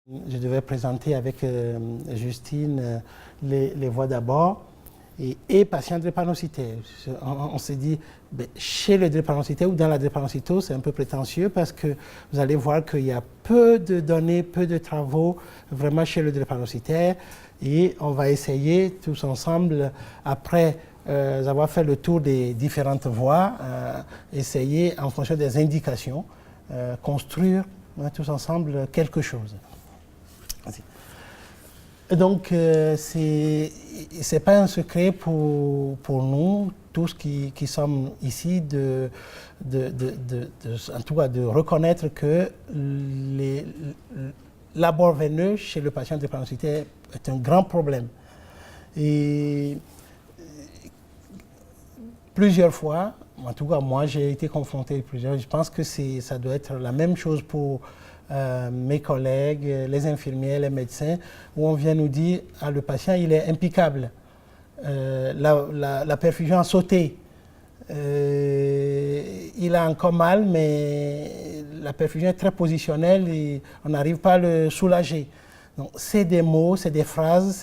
Je devais présenter avec Justine les voies d'abord et patient drépanocytaire. On s'est dit, chez le drépanocytaire ou dans la drépanocytose, c'est un peu prétentieux parce que vous allez voir qu'il y a peu de données, peu de travaux vraiment chez le drépanocytaire et on va essayer tous ensemble, après avoir fait le tour des différentes voies, essayer en fonction des indications, construire tous ensemble quelque chose. Donc, ce n'est pas un secret pour nous, tous qui sommes ici, en tout cas de reconnaître que l'abord veineux chez le patient drépanocytaire est un grand problème. Et plusieurs fois, en tout cas moi j'ai été confronté plusieurs, je pense que ça doit être la même chose pour mes collègues, les infirmiers, les médecins, où on vient nous dire ah, le patient il est impeccable, la perfusion a sauté, il a encore mal mais la perfusion est très positionnelle et on n'arrive pas à le soulager. Donc c'est des mots, c'est des phrases,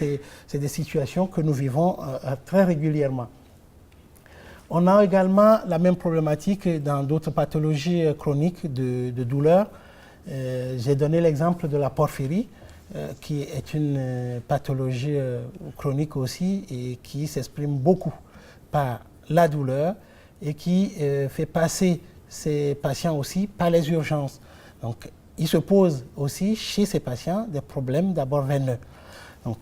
c'est des situations que nous vivons très régulièrement. On a également la même problématique dans d'autres pathologies chroniques de douleur. J'ai donné l'exemple de la porphyrie, qui est une pathologie chronique aussi et qui s'exprime beaucoup par la douleur et qui fait passer ces patients aussi par les urgences. Donc, il se pose aussi chez ces patients des problèmes d'abord veineux. Donc,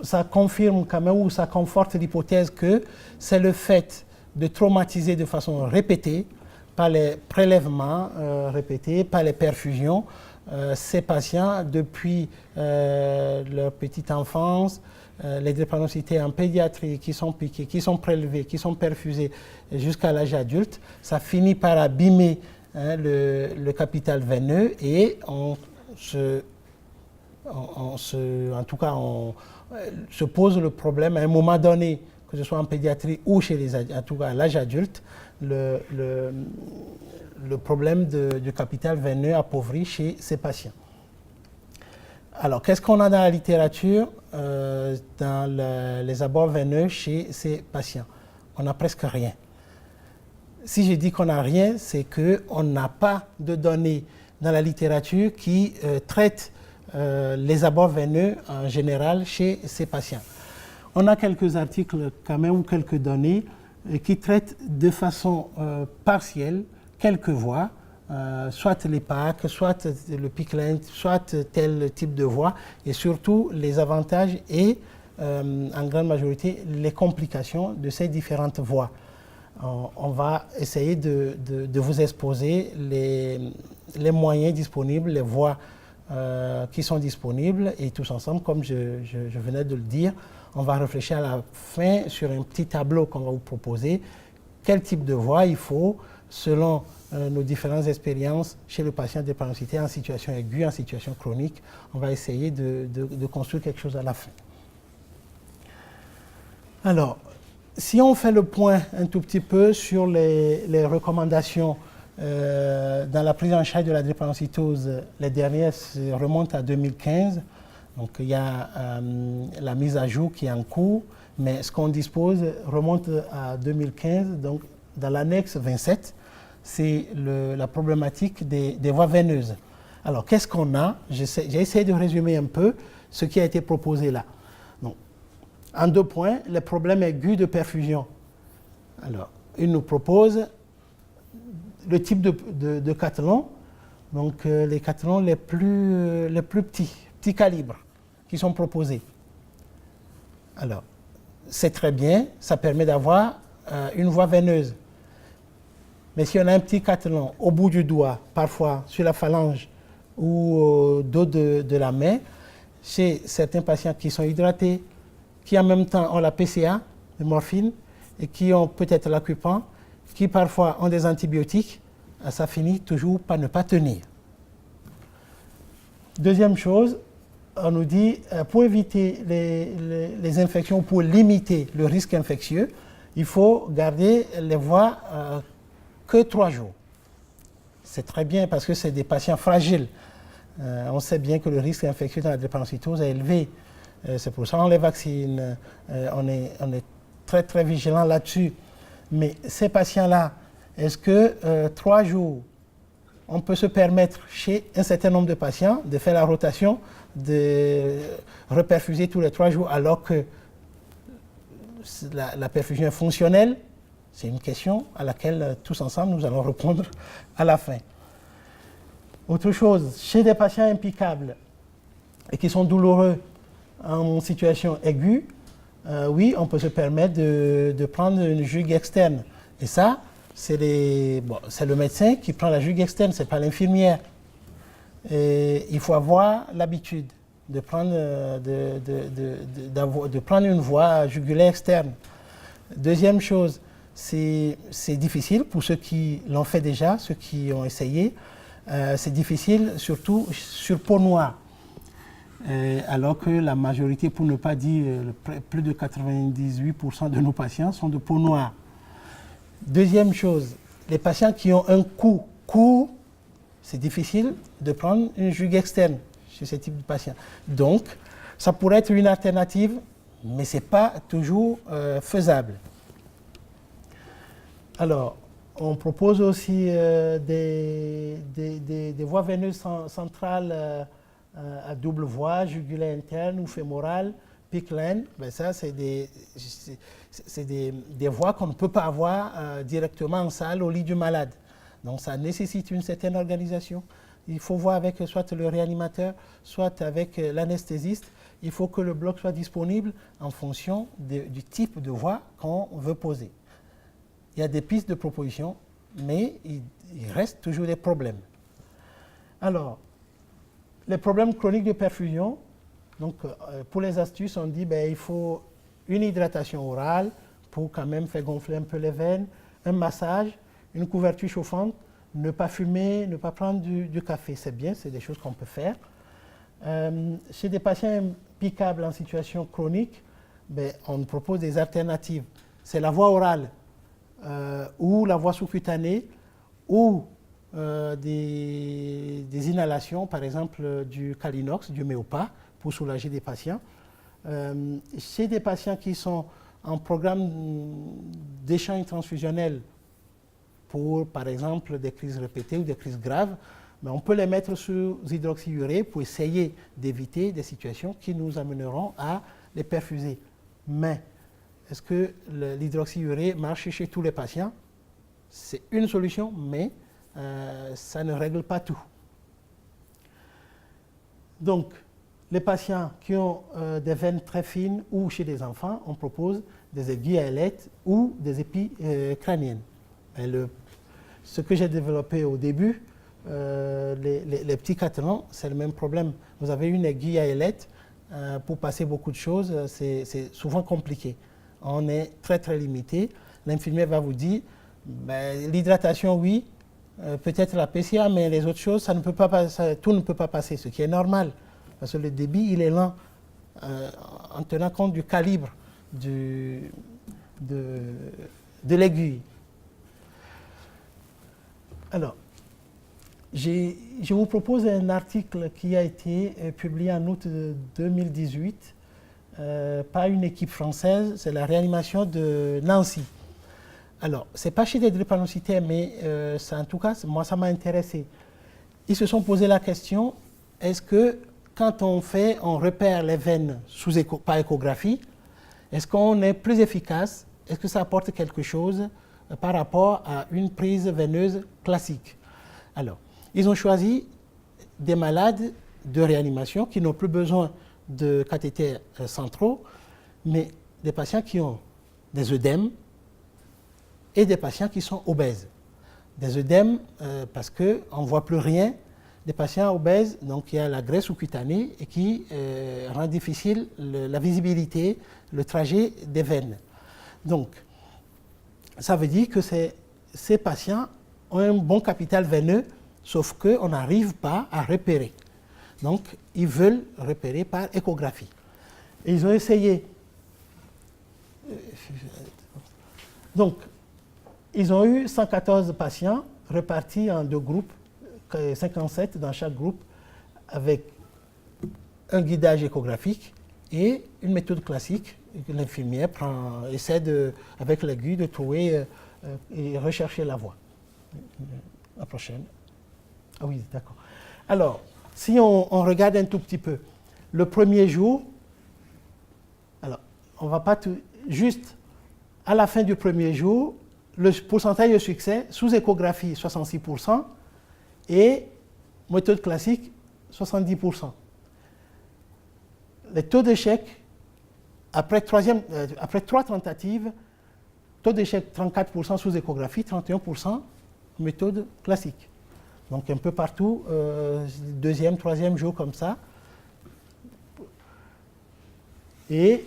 ça confirme quand même ou ça conforte l'hypothèse que c'est le fait de traumatiser de façon répétée par les prélèvements répétés, par les perfusions, ces patients depuis leur petite enfance, les drépanocytaires en pédiatrie qui sont piqués, qui sont prélevés, qui sont perfusés jusqu'à l'âge adulte, ça finit par abîmer le capital veineux et on se pose le problème à un moment donné, que ce soit en pédiatrie ou chez en tout cas à l'âge adulte, le problème du capital veineux appauvri chez ces patients. Alors, qu'est-ce qu'on a dans la littérature dans les abords veineux chez ces patients? On n'a presque rien. Si je dis qu'on n'a rien, c'est qu'on n'a pas de données dans la littérature qui traitent les abords veineux en général chez ces patients. On a quelques articles quand même ou quelques données qui traitent de façon partielle quelques voies, soit les PAC, soit le PICLIN, soit tel type de voie, et surtout les avantages et en grande majorité les complications de ces différentes voies. On va essayer de vous exposer les moyens disponibles, les voies qui sont disponibles et tous ensemble, comme je venais de le dire, on va réfléchir à la fin sur un petit tableau qu'on va vous proposer. Quel type de voie il faut selon nos différentes expériences chez le patient drépanocytaire en situation aiguë, en situation chronique. On va essayer de construire quelque chose à la fin. Alors, si on fait le point un tout petit peu sur les recommandations dans la prise en charge de la drépanocytose, les dernières remontent à 2015. Donc il y a la mise à jour qui est en cours, mais ce qu'on dispose remonte à 2015. Donc dans l'annexe 27, c'est la problématique des voies veineuses. Alors qu'est-ce qu'on a? J'ai essayé de résumer un peu ce qui a été proposé là. Donc, en 2 points, les problèmes aigus de perfusion. Alors, il nous propose le type de cathlon, donc les cathlons les plus petits calibres qui sont proposés. Alors, c'est très bien, ça permet d'avoir une voie veineuse. Mais si on a un petit cathlon au bout du doigt, parfois sur la phalange ou au dos de la main, chez certains patients qui sont hydratés, qui en même temps ont la PCA, la morphine, et qui ont peut-être l'Acupan, qui parfois ont des antibiotiques, ça finit toujours par ne pas tenir. Deuxième chose, on nous dit, pour éviter les infections, pour limiter le risque infectieux, il faut garder les voies que 3 jours. C'est très bien parce que c'est des patients fragiles. On sait bien que le risque infectieux dans la drépanocytose est élevé. C'est pour ça qu'on les vaccine. On est très très vigilant là-dessus. Mais ces patients-là, est-ce que 3 jours, on peut se permettre chez un certain nombre de patients de faire la rotation, de reperfuser tous les 3 jours alors que la perfusion est fonctionnelle? C'est une question à laquelle tous ensemble nous allons répondre à la fin. Autre chose, chez des patients implicables et qui sont douloureux en situation aiguë, oui, on peut se permettre de prendre une jugue externe. Et ça, c'est le médecin qui prend la jugue externe, ce n'est pas l'infirmière. Il faut avoir l'habitude de prendre une voie jugulaire externe. Deuxième chose, c'est difficile pour ceux qui l'ont fait déjà, ceux qui ont essayé. C'est difficile surtout sur peau noire. Alors que la majorité, pour ne pas dire plus de 98% de nos patients sont de peau noire. Deuxième chose, les patients qui ont un cou court, c'est difficile de prendre une jugue externe chez ce type de patients. Donc, ça pourrait être une alternative, mais ce n'est pas toujours faisable. Alors, on propose aussi des voies veineuses centrales à double voie, jugulaire interne ou fémorale, PICC-LEN. Ben ça, c'est des voies qu'on ne peut pas avoir directement en salle au lit du malade. Donc ça nécessite une certaine organisation. Il faut voir avec soit le réanimateur, soit avec l'anesthésiste. Il faut que le bloc soit disponible en fonction du type de voie qu'on veut poser. Il y a des pistes de proposition, mais il reste toujours des problèmes. Alors, les problèmes chroniques de perfusion, donc pour les astuces, on dit il faut une hydratation orale pour quand même faire gonfler un peu les veines, un massage, une couverture chauffante, ne pas fumer, ne pas prendre du café, c'est bien, c'est des choses qu'on peut faire. Chez des patients implicables en situation chronique, on propose des alternatives. C'est la voie orale ou la voie sous-cutanée ou des inhalations, par exemple du Calinox, du Méopa, pour soulager des patients. Chez des patients qui sont en programme d'échange transfusionnel pour, par exemple, des crises répétées ou des crises graves, on peut les mettre sous hydroxyurée pour essayer d'éviter des situations qui nous amèneront à les perfuser. Mais est-ce que l'hydroxyurée marche chez tous les patients? C'est une solution, mais ça ne règle pas tout. Donc, les patients qui ont des veines très fines ou chez des enfants, on propose des aiguilles à ailettes ou des épis crâniennes. Ce que j'ai développé au début, les petits catheters, c'est le même problème. Vous avez une aiguille à ailette, pour passer beaucoup de choses, c'est souvent compliqué. On est très très limité. L'infirmière va vous dire, l'hydratation oui, peut-être la PCA, mais les autres choses, ça ne peut pas passer, tout ne peut pas passer, ce qui est normal. Parce que le débit, il est lent, en tenant compte du calibre de l'aiguille. Alors, je vous propose un article qui a été publié en août 2018 par une équipe française, c'est la réanimation de Nancy. Alors, ce n'est pas chez des drépanocytaires, mais en tout cas, moi, ça m'a intéressé. Ils se sont posé la question, est-ce que quand on repère les veines par échographie, est-ce qu'on est plus efficace? Est-ce que ça apporte quelque chose par rapport à une prise veineuse classique? Alors, ils ont choisi des malades de réanimation qui n'ont plus besoin de cathéters centraux, mais des patients qui ont des œdèmes et des patients qui sont obèses. Des œdèmes parce qu'on ne voit plus rien. Des patients obèses, donc il y a la graisse sous-cutanée et qui rend difficile la visibilité, le trajet des veines. Donc, ça veut dire que ces patients ont un bon capital veineux, sauf qu'on n'arrive pas à repérer. Donc, ils veulent repérer par échographie. Et ils ont essayé. Donc, ils ont eu 114 patients répartis en 2 groupes, 57 dans chaque groupe, avec un guidage échographique et une méthode classique. L'infirmière essaie avec l'aiguille de trouver et rechercher la voie. La prochaine. Ah oui, d'accord. Alors, si on regarde un tout petit peu, le premier jour, alors, on ne va pas tout, juste à la fin du premier jour, le pourcentage de succès sous échographie 66% et méthode classique 70%. Le taux d'échec, après 3 tentatives, taux d'échec 34% sous échographie, 31% méthode classique. Donc un peu partout, deuxième, troisième jour comme ça. Et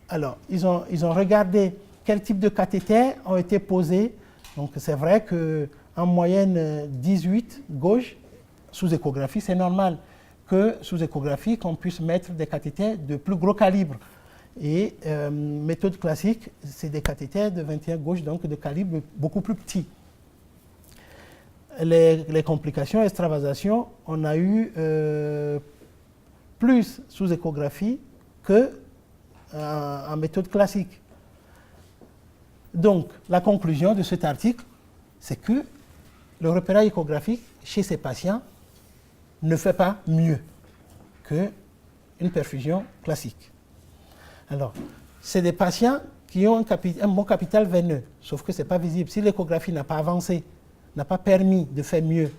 alors, ils ont regardé quel type de cathéters ont été posés. Donc c'est vrai qu'en moyenne 18 gauche sous échographie, c'est normal que sous échographie qu'on puisse mettre des cathéters de plus gros calibre. Et méthode classique, c'est des cathéters de 21 gauche, donc de calibre beaucoup plus petit. Les complications, extravasations, on a eu plus sous échographie que en méthode classique. Donc, la conclusion de cet article, c'est que le repérage échographique chez ces patients ne fait pas mieux qu'une perfusion classique. Alors, c'est des patients qui ont un bon capital veineux, sauf que ce n'est pas visible. Si l'échographie n'a pas avancé, n'a pas permis de faire mieux,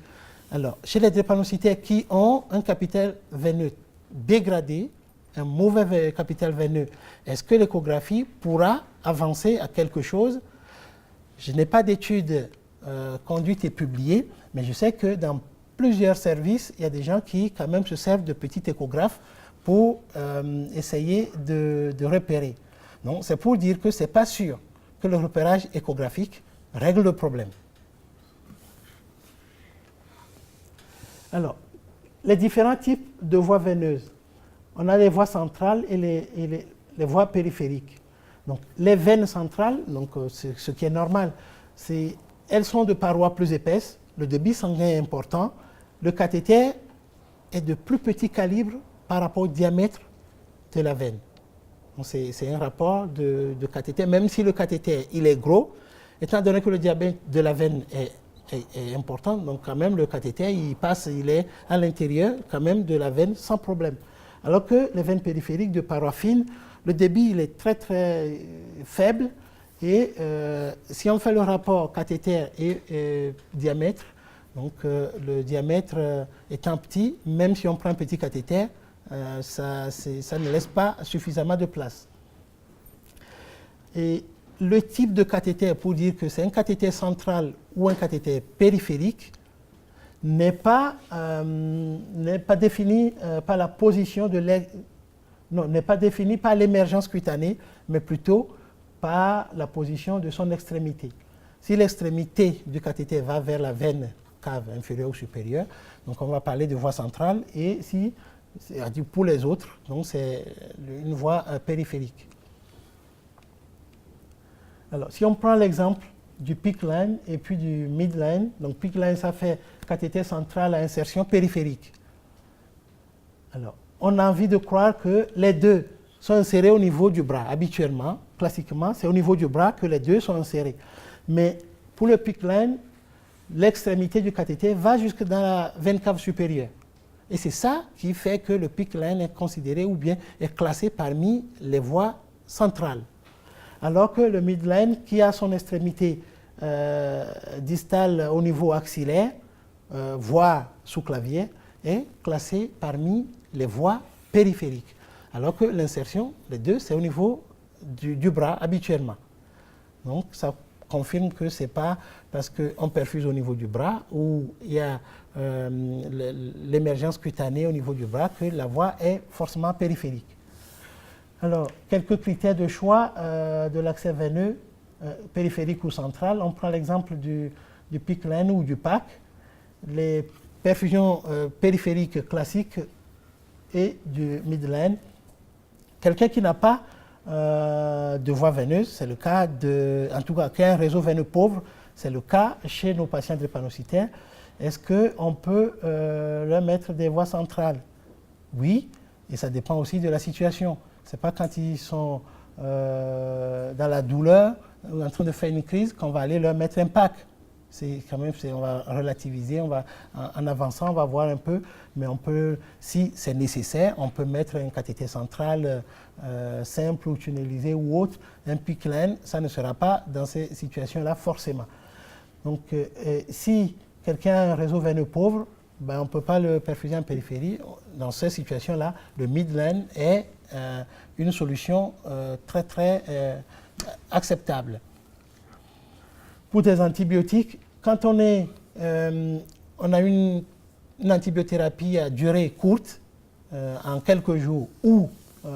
alors, chez les drépanocytaires qui ont un capital veineux dégradé, un mauvais capital veineux, est-ce que l'échographie pourra avancer à quelque chose? Je n'ai pas d'études conduites et publiées, mais je sais que dans plusieurs services, il y a des gens qui quand même se servent de petits échographes pour essayer de repérer. Donc, c'est pour dire que ce n'est pas sûr que le repérage échographique règle le problème. Alors, les différents types de voies veineuses. On a les voies centrales et les voies périphériques. Donc, les veines centrales, donc, ce qui est normal, elles sont de parois plus épaisses, le débit sanguin est important, le cathéter est de plus petit calibre par rapport au diamètre de la veine. C'est un rapport de cathéter, même si le cathéter il est gros, étant donné que le diamètre de la veine est important, donc quand même le cathéter il est à l'intérieur quand même de la veine sans problème. Alors que les veines périphériques de parois fines, le débit il est très très faible et si on fait le rapport cathéter et diamètre, donc le diamètre étant petit, même si on prend un petit cathéter, ça ne laisse pas suffisamment de place. Et le type de cathéter, pour dire que c'est un cathéter central ou un cathéter périphérique, n'est pas défini par la position n'est pas défini par l'émergence cutanée, mais plutôt par la position de son extrémité. Si l'extrémité du cathéter va vers la veine cave inférieure ou supérieure, donc on va parler de voie centrale, et si pour les autres, donc c'est une voie périphérique. Alors, si on prend l'exemple du PICC line et puis du midline, donc PICC line, ça fait cathéter central à insertion périphérique. Alors, on a envie de croire que les deux sont insérés au niveau du bras. Habituellement, classiquement, c'est au niveau du bras que les deux sont insérés. Mais pour le PICC line, l'extrémité du cathéter va jusque dans la veine cave supérieure. Et c'est ça qui fait que le PICC line est considéré ou bien est classé parmi les voies centrales. Alors que le midline, qui a son extrémité distale au niveau axillaire, voire sous-clavier, est classé parmi les voies périphériques. Alors que l'insertion, les deux, c'est au niveau du bras habituellement. Donc ça confirme que ce n'est pas parce qu'on perfuse au niveau du bras ou il y a l'émergence cutanée au niveau du bras que la voie est forcément périphérique. Alors, quelques critères de choix de l'accès veineux périphérique ou central. On prend l'exemple du PICC line ou du PAC. Les perfusions périphériques classiques et du midline. Quelqu'un qui n'a pas de voie veineuse, c'est le cas en tout cas qui a un réseau veineux pauvre, c'est le cas chez nos patients drépanocytaires. Est-ce qu'on peut leur mettre des voies centrales? Oui, et ça dépend aussi de la situation. Ce n'est pas quand ils sont dans la douleur ou en train de faire une crise qu'on va aller leur mettre un pack. C'est quand même, on va relativiser, en avançant, on va voir un peu, mais on peut, si c'est nécessaire, on peut mettre un cathéter central simple ou tunnelisé ou autre, un PICC-LEN, ça ne sera pas dans ces situations-là forcément. Donc, si quelqu'un a un réseau veineux pauvre, ben, on ne peut pas le perfuser en périphérie. Dans ces situations-là, le mid-line est une solution très, très acceptable. Pour des antibiotiques, quand on a une antibiothérapie à durée courte, en quelques jours ou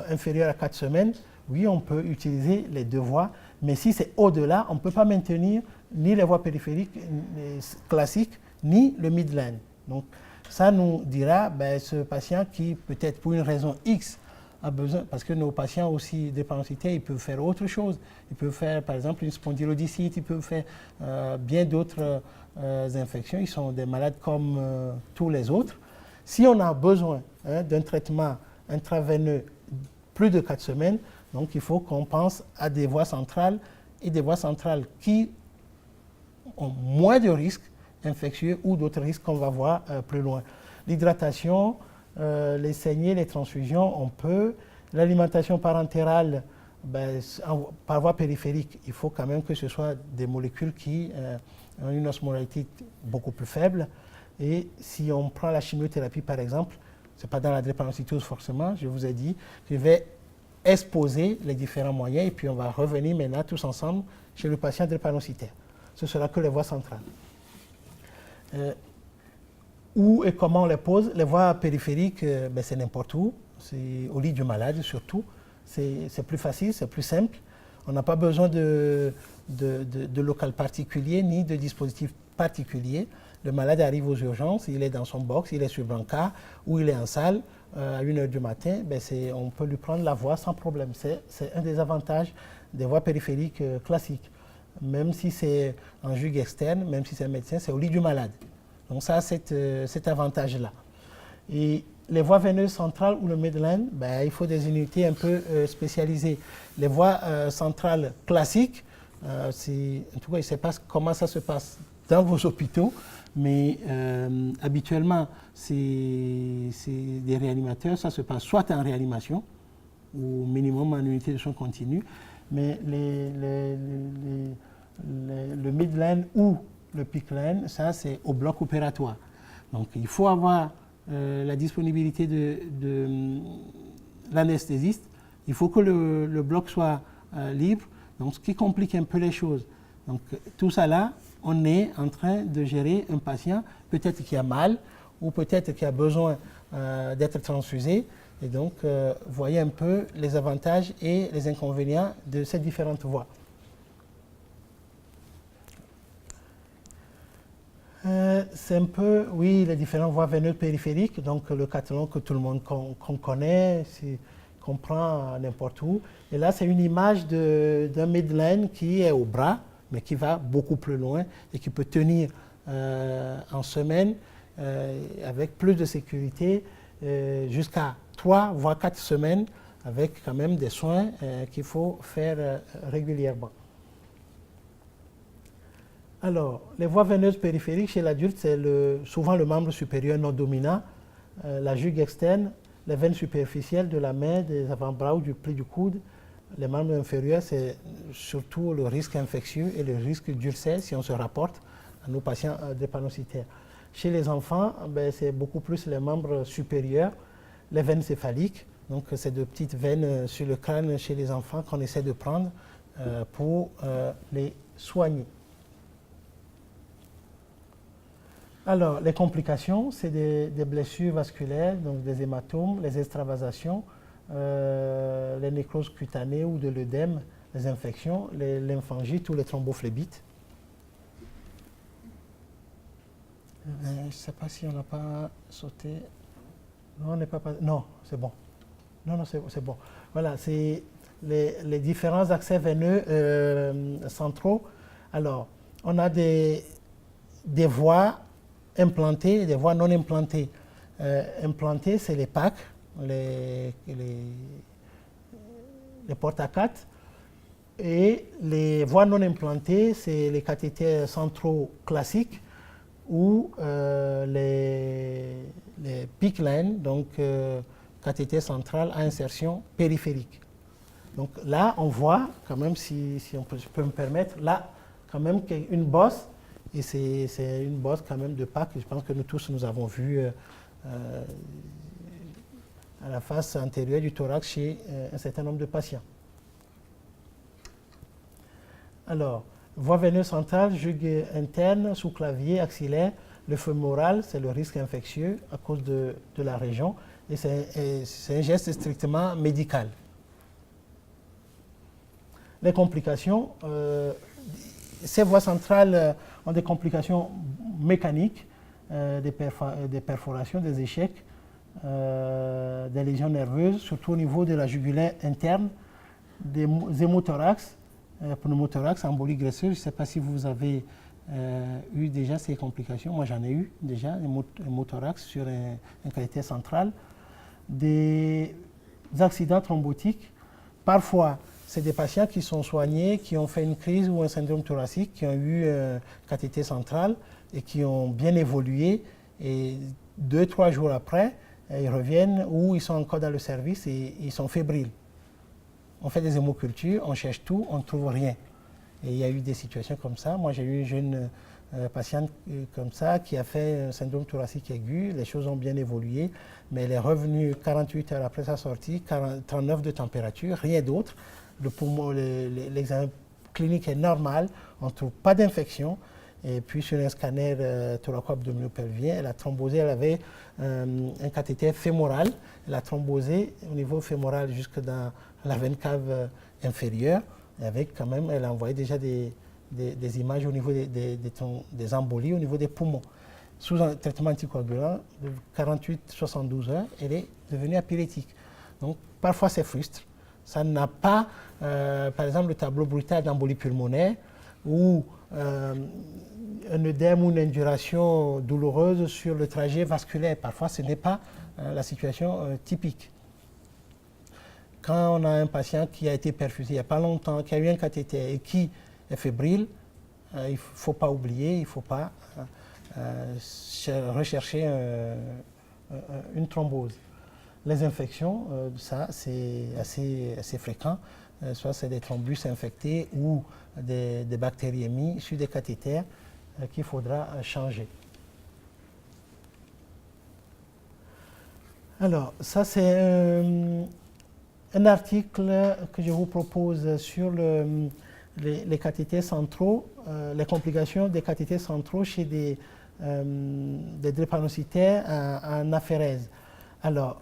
inférieure à 4 semaines, oui, on peut utiliser les 2 voies. Mais si c'est au-delà, on ne peut pas maintenir ni les voies périphériques classiques, ni le mid-line. Donc, ça nous dira, ben, ce patient qui, peut-être pour une raison X, a besoin, parce que nos patients aussi drépanocytaires, ils peuvent faire autre chose. Ils peuvent faire, par exemple, une spondylodicite, ils peuvent faire bien d'autres infections. Ils sont des malades comme tous les autres. Si on a besoin d'un traitement intraveineux plus de 4 semaines, donc il faut qu'on pense à des voies centrales et des voies centrales qui ont moins de risques infectieux ou d'autres risques qu'on va voir plus loin. L'hydratation, les saignées, les transfusions, on peut. L'alimentation parentérale, ben, par voie périphérique, il faut quand même que ce soit des molécules qui ont une osmolarité beaucoup plus faible. Et si on prend la chimiothérapie, par exemple, ce n'est pas dans la drépanocytose forcément, je vous ai dit, je vais exposer les différents moyens et puis on va revenir maintenant tous ensemble chez le patient drépanocytaire. Ce sera que les voies centrales. Où et comment on les pose? Les voies périphériques, ben c'est n'importe où, c'est au lit du malade surtout. C'est plus facile, c'est plus simple. On n'a pas besoin de local particulier ni de dispositif particulier. Le malade arrive aux urgences, il est dans son box, il est sur brancard ou il est en salle à 1 h du matin, ben on peut lui prendre la voie sans problème. C'est un des avantages des voies périphériques classiques. Même si c'est en jugue externe, même si c'est un médecin, c'est au lit du malade. Donc ça a cet avantage-là. Et les voies veineuses centrales ou le midline, ben, il faut des unités un peu spécialisées. Les voies centrales classiques, en tout cas, je ne sais pas comment ça se passe dans vos hôpitaux, mais habituellement, c'est des réanimateurs. Ça se passe soit en réanimation, ou minimum en unité de soins continus, mais le midline ou le PICC-LEN, ça c'est au bloc opératoire. Donc il faut avoir la disponibilité de l'anesthésiste, il faut que le bloc soit libre, donc ce qui complique un peu les choses. Donc tout ça là, on est en train de gérer un patient peut-être qui a mal ou peut-être qui a besoin d'être transfusé. Et donc, voyez un peu les avantages et les inconvénients de ces différentes voies. C'est un peu, oui, les différentes voies veineuses périphériques, donc le catalogue que tout le monde qu'on connaît, qu'on prend n'importe où. Et là, c'est une image d'un midline qui est au bras, mais qui va beaucoup plus loin et qui peut tenir en semaine avec plus de sécurité jusqu'à 3 voire 4 semaines avec quand même des soins qu'il faut faire régulièrement. Alors, les voies veineuses périphériques chez l'adulte, c'est souvent le membre supérieur non dominant, la jugue externe, les veines superficielles de la main, des avant-bras ou du pli du coude. Les membres inférieurs, c'est surtout le risque infectieux et le risque d'ulcère si on se rapporte à nos patients drépanocytaires. Chez les enfants, ben, c'est beaucoup plus les membres supérieurs, les veines céphaliques. Donc, c'est de petites veines sur le crâne chez les enfants qu'on essaie de prendre pour les soigner. Alors, les complications, c'est des blessures vasculaires, donc des hématomes, les extravasations, les nécroses cutanées ou de l'œdème, les infections, les lymphangites ou les thrombophllébites. Je ne sais pas si on n'a pas sauté. Non, on n'est pas. Non, c'est bon. Non, c'est bon. Voilà, c'est les différents accès veineux centraux. Alors, on a des voies implantées et des voies non implantées. Implantées, c'est les PAC, les portes à 4. Et les voies non implantées, c'est les cathéters centraux classiques ou les PICC line, donc cathéter central à insertion périphérique. Donc là, on voit, quand même, si je peux me permettre, là, quand même, une bosse, et c'est une bosse quand même de PAC, je pense que nous tous, nous avons vu à la face antérieure du thorax chez un certain nombre de patients. Alors, voie veineuse centrale, jugue interne, sous-clavier, axillaire, le fémoral, c'est le risque infectieux à cause de la région, et c'est un geste strictement médical. Les complications, ces voies centrales ont des complications mécaniques, des perforations, des échecs, des lésions nerveuses, surtout au niveau de la jugulaire interne, des hémothorax, pneumothorax, embolie graisseuse. Je ne sais pas si vous avez eu déjà ces complications. Moi, j'en ai eu déjà, hémothorax sur un cathéter central. Des accidents thrombotiques. Parfois, c'est des patients qui sont soignés, qui ont fait une crise ou un syndrome thoracique, qui ont eu un cathéter central et qui ont bien évolué. Et 2-3 jours après, ils reviennent ou ils sont encore dans le service et ils sont fébriles. On fait des hémocultures, on cherche tout, on ne trouve rien. Et il y a eu des situations comme ça. Moi, j'ai eu une jeune patiente comme ça qui a fait un syndrome thoracique aigu. Les choses ont bien évolué, mais elle est revenue 48 heures après sa sortie, 39 de température, rien d'autre. Le poumon, l'examen clinique est normal, on ne trouve pas d'infection. Et puis sur un scanner thoraco-abdominopelvien, elle a thrombosé, elle avait un cathéter fémoral. Elle a thrombosé au niveau fémoral jusque dans la veine cave inférieure. Et avec quand même, elle a envoyé déjà des images au niveau des embolies, au niveau des poumons. Sous un traitement anticoagulant de 48-72 heures, elle est devenue apyrétique. Donc parfois c'est frustre. Ça n'a pas, par exemple, le tableau brutal d'embolie pulmonaire ou un œdème ou une induration douloureuse sur le trajet vasculaire. Parfois, ce n'est pas la situation typique. Quand on a un patient qui a été perfusé il n'y a pas longtemps, qui a eu un cathéter et qui est fébrile, il ne faut pas oublier, il ne faut pas rechercher une thrombose. Les infections, ça c'est assez fréquent, soit c'est des thrombus infectés ou des bactériémies sur des cathéters qu'il faudra changer. Alors, ça c'est un article que je vous propose sur les cathéters centraux, les complications des cathéters centraux chez des drépanocytaires en aphérèse. Alors,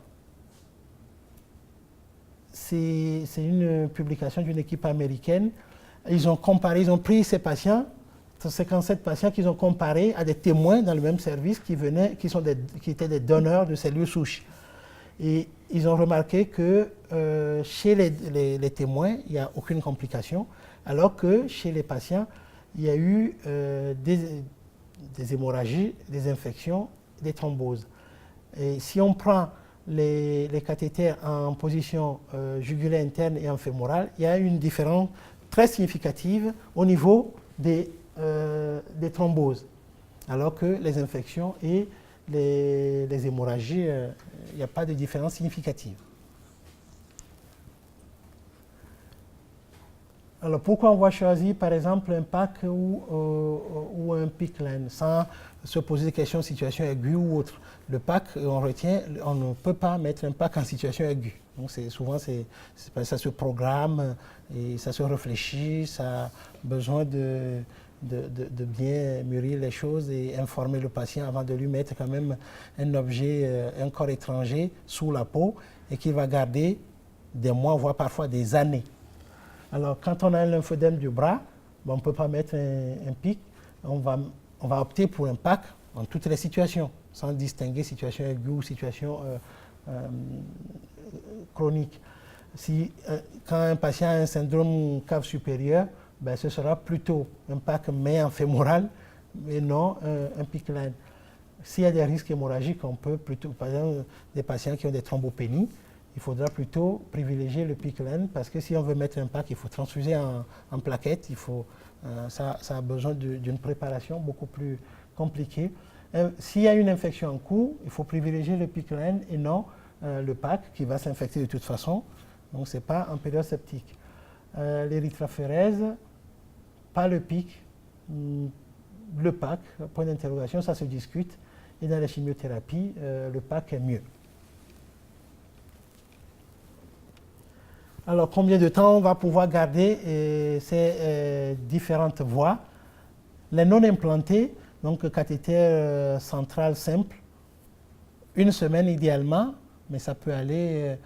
c'est une publication d'une équipe américaine. Ils ont pris ces patients, 57 patients qu'ils ont comparés à des témoins dans le même service qui étaient des donneurs de cellules souches. Et ils ont remarqué que chez les témoins, il n'y a aucune complication, alors que chez les patients, il y a eu des hémorragies, des infections, des thromboses. Et si on prend les cathéters en position jugulaire interne et en fémorale, il y a une différence très significative au niveau des thromboses, alors que les infections et les hémorragies, il n'y a pas de différence significative. Alors pourquoi on va choisir par exemple un PAC ou un PICC line sans se poser des questions de situation aiguë ou autre? Le PAC, on ne peut pas mettre un PAC en situation aiguë. Donc souvent ça se programme et ça se réfléchit, ça a besoin de bien mûrir les choses et informer le patient avant de lui mettre quand même un objet, un corps étranger sous la peau et qu'il va garder des mois, voire parfois des années. Alors quand on a un lymphodème du bras, on ne peut pas mettre un PICC, on va opter pour un PAC en toutes les situations, sans distinguer situation aiguë ou situation chronique. Quand un patient a un syndrome cave supérieure, ce sera plutôt un PAC mais en fémoral, mais non un PICC line. S'il y a des risques hémorragiques, on peut plutôt, par exemple, des patients qui ont des thrombopénies, il faudra plutôt privilégier le PICLEN parce que si on veut mettre un PAC, il faut transfuser en plaquettes, ça a besoin d'une préparation beaucoup plus compliquée. S'il y a une infection en cours, il faut privilégier le PICLEN et non le PAC qui va s'infecter de toute façon. Donc ce n'est pas en période septique. L'érythrophérèse, pas le PIC, le PAC, point d'interrogation, ça se discute. Et dans la chimiothérapie, le PAC est mieux. Alors, combien de temps on va pouvoir garder ces différentes voies? Les non implantés, donc cathéter central simple, 1 semaine idéalement, mais ça peut aller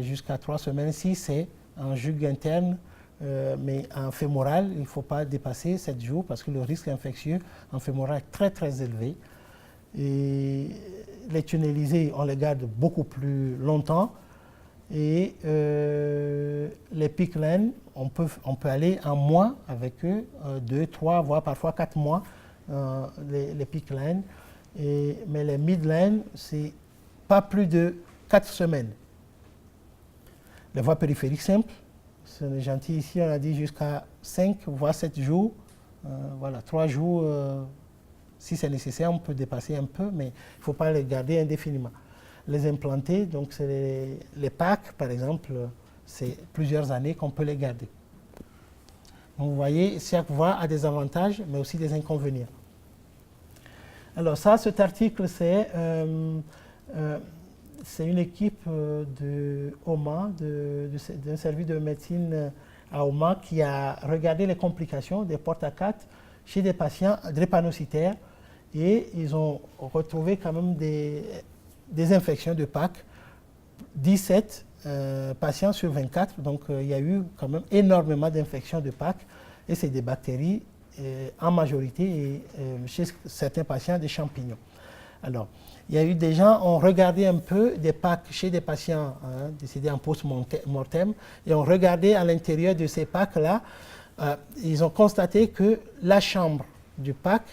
jusqu'à 3 semaines si c'est en jugue interne, mais en fémoral, il ne faut pas dépasser 7 jours parce que le risque infectieux en fémoral est très très élevé. Et les tunnelisés, on les garde beaucoup plus longtemps. Et les PICLEN, on peut aller un mois avec eux, 2, 3, voire parfois 4 mois, les PICLEN. Mais les MIDLEN, c'est pas plus de 4 semaines. Les voies périphériques simples, c'est gentil ici, on a dit jusqu'à 5, voire 7 jours. Voilà, 3 jours, si c'est nécessaire, on peut dépasser un peu, mais il ne faut pas les garder indéfiniment. Les implantés, donc c'est les PAC, par exemple, c'est plusieurs années qu'on peut les garder. Donc vous voyez, chaque voie a des avantages, mais aussi des inconvénients. Alors ça, cet article, c'est une équipe de OMA, d'un service de médecine à OMA, qui a regardé les complications des portes à 4 chez des patients drépanocytaires, et ils ont retrouvé quand même des infections de PAC, 17 patients sur 24, donc il y a eu quand même énormément d'infections de PAC, et c'est des bactéries en majorité, et chez certains patients des champignons. Alors, il y a eu des gens ont regardé un peu des PAC chez des patients décédés en post-mortem, et ont regardé à l'intérieur de ces PAC-là, ils ont constaté que la chambre du PAC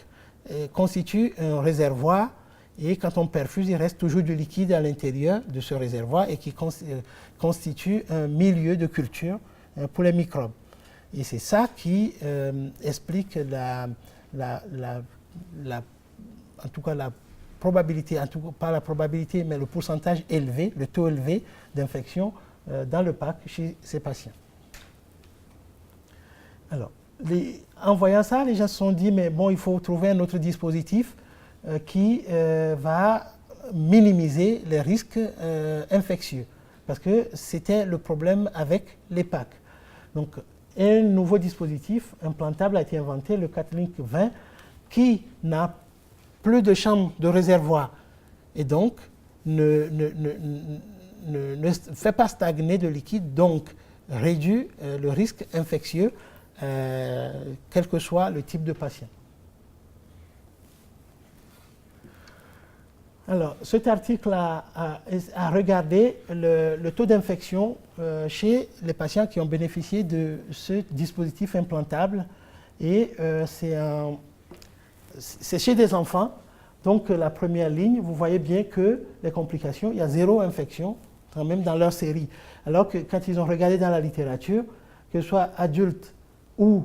constitue un réservoir. Et quand on perfuse, il reste toujours du liquide à l'intérieur de ce réservoir et qui constitue un milieu de culture pour les microbes. Et c'est ça qui explique en tout cas la probabilité, en tout cas pas la probabilité, mais le pourcentage élevé, le taux élevé d'infection dans le PAC chez ces patients. Alors, en voyant ça, les gens se sont dit, mais bon, il faut trouver un autre dispositif qui va minimiser les risques infectieux. Parce que c'était le problème avec les PAC. Donc, un nouveau dispositif implantable a été inventé, le Catlink 20, qui n'a plus de chambre de réservoir et donc ne fait pas stagner de liquide, donc réduit le risque infectieux, quel que soit le type de patient. Alors, cet article a regardé le taux d'infection chez les patients qui ont bénéficié de ce dispositif implantable, et c'est chez des enfants. Donc, la première ligne, vous voyez bien que les complications, il y a 0 infection, quand même dans leur série. Alors que quand ils ont regardé dans la littérature, que ce soit adultes ou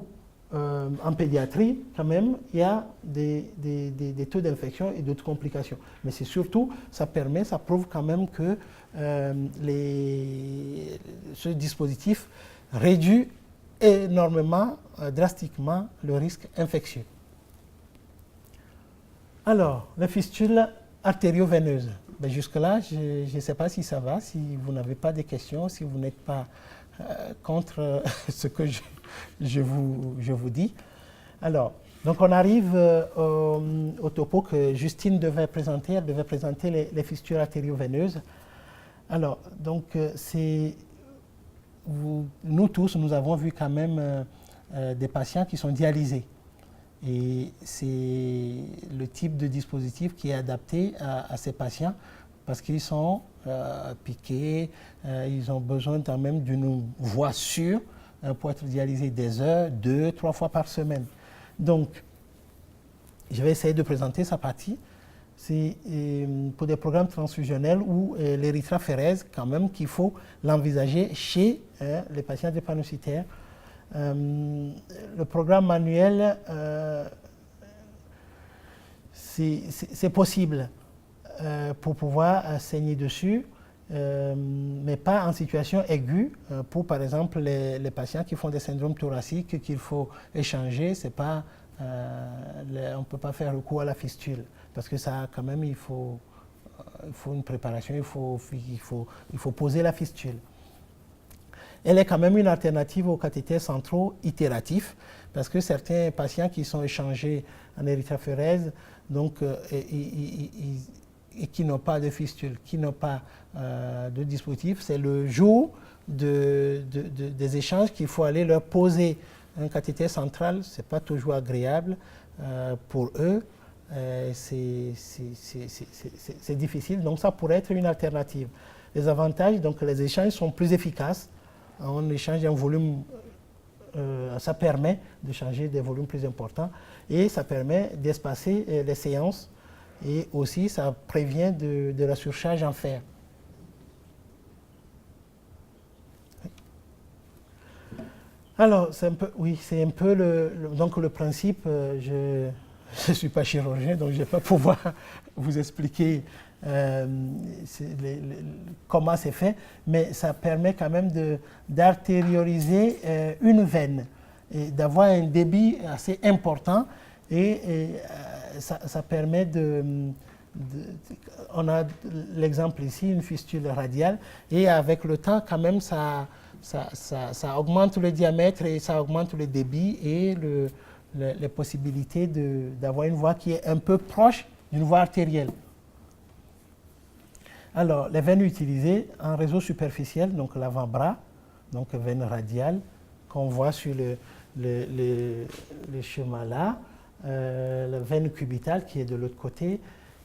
en pédiatrie, quand même, il y a des taux d'infection et d'autres complications. Mais c'est surtout, ça prouve quand même que ce dispositif réduit énormément, drastiquement, le risque infectieux. Alors, les fistules artério-veineuses. Ben jusque-là, je ne sais pas si ça va, si vous n'avez pas de questions, si vous n'êtes pas contre ce que je vous dis. Alors, donc on arrive au topo que Justine devait présenter. Elle devait présenter les fistules artério-veineuses. Alors, donc, nous tous, nous avons vu quand même des patients qui sont dialysés. Et c'est le type de dispositif qui est adapté à ces patients parce qu'ils sont piqués, ils ont besoin quand même d'une voie sûre pour être dialysés des heures, 2, 3 fois par semaine. Donc, je vais essayer de présenter sa partie. c'est pour des programmes transfusionnels où l'érythrophérèse, quand même, qu'il faut l'envisager chez les patients drépanocytaires. Le programme manuel, c'est possible pour pouvoir saigner dessus, mais pas en situation aiguë pour, par exemple, les patients qui font des syndromes thoraciques qu'il faut échanger. C'est pas, on ne peut pas faire recours à la fistule parce que ça, quand même, il faut une préparation, il faut poser la fistule. Elle est quand même une alternative aux cathéters centraux itératifs parce que certains patients qui sont échangés en érythrophérèse, donc, et qui n'ont pas de fistule, qui n'ont pas de dispositif, c'est le jour des échanges qu'il faut aller leur poser un cathéter central. Ce n'est pas toujours agréable pour eux. C'est difficile, donc ça pourrait être une alternative. Les avantages, donc les échanges sont plus efficaces. On échange un volume, ça permet d'échanger des volumes plus importants et ça permet d'espacer les séances et aussi ça prévient de la surcharge en fer. Alors, c'est un peu donc le principe, je ne suis pas chirurgien, donc je ne vais pas pouvoir vous expliquer comment c'est fait, mais ça permet quand même d'artérioriser une veine et d'avoir un débit assez important et ça permet on a l'exemple ici, une fistule radiale et avec le temps quand même ça augmente le diamètre et ça augmente le débit et les possibilités d'avoir une voie qui est un peu proche d'une voie artérielle. Alors, les veines utilisées en réseau superficiel, donc l'avant-bras, donc veine radiale, qu'on voit sur le schéma là, la veine cubitale qui est de l'autre côté.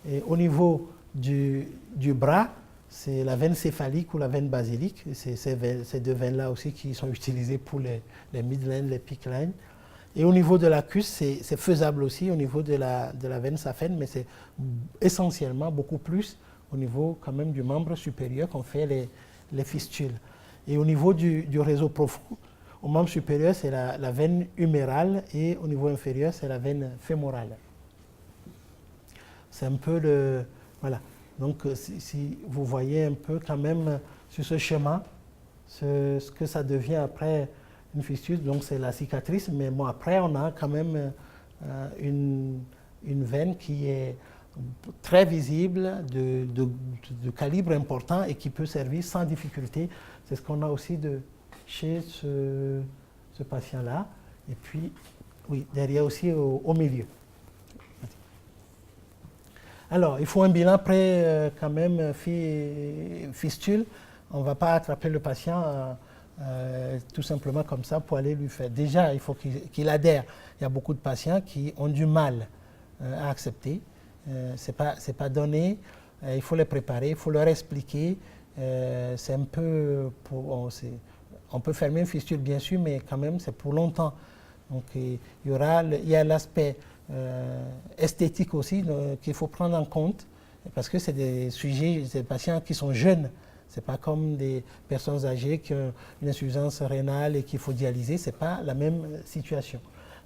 Et au niveau du bras, c'est la veine céphalique ou la veine basilique. C'est ces deux veines-là aussi qui sont utilisées pour les midlines, les picklines. Et au niveau de la cuisse, c'est faisable aussi au niveau de la veine saphène, mais c'est essentiellement beaucoup plus au niveau quand même du membre supérieur qu'on fait les fistules. Et au niveau du réseau profond, au membre supérieur, c'est la veine humérale et au niveau inférieur, c'est la veine fémorale. C'est un peu voilà. Donc, si vous voyez un peu quand même sur ce schéma, ce que ça devient après une fistule, donc c'est la cicatrice, mais bon, après, on a quand même une veine qui est très visible, de calibre important et qui peut servir sans difficulté. C'est ce qu'on a aussi chez ce patient-là. Et puis, oui, derrière aussi au milieu. Alors, il faut un bilan pré quand même fistule. On ne va pas attraper le patient tout simplement comme ça pour aller lui faire. Déjà, il faut qu'il adhère. Il y a beaucoup de patients qui ont du mal à accepter. C'est pas donné. Il faut les préparer, il faut leur expliquer. C'est un peu on peut fermer une fistule bien sûr, mais quand même c'est pour longtemps. Donc il y a l'aspect esthétique aussi qu'il faut prendre en compte parce que c'est des sujets, des patients qui sont jeunes. C'est pas comme des personnes âgées qui ont une insuffisance rénale et qu'il faut dialyser. C'est pas la même situation.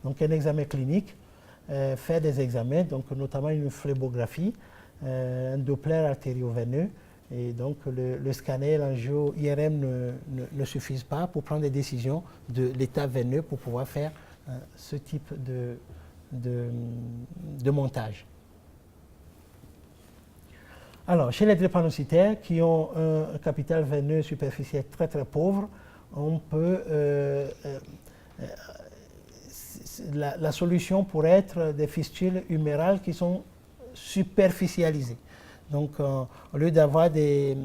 Donc un examen clinique. Faire des examens, donc notamment une phlébographie, un Doppler artério-veineux, et donc le scanner, l'angio IRM ne suffisent pas pour prendre des décisions de l'état veineux pour pouvoir faire ce type de montage. Alors, chez les drépanocytaires qui ont un capital veineux superficiel très très pauvre, on peut la solution pourrait être des fistules humérales qui sont superficialisées. Donc, au lieu d'avoir des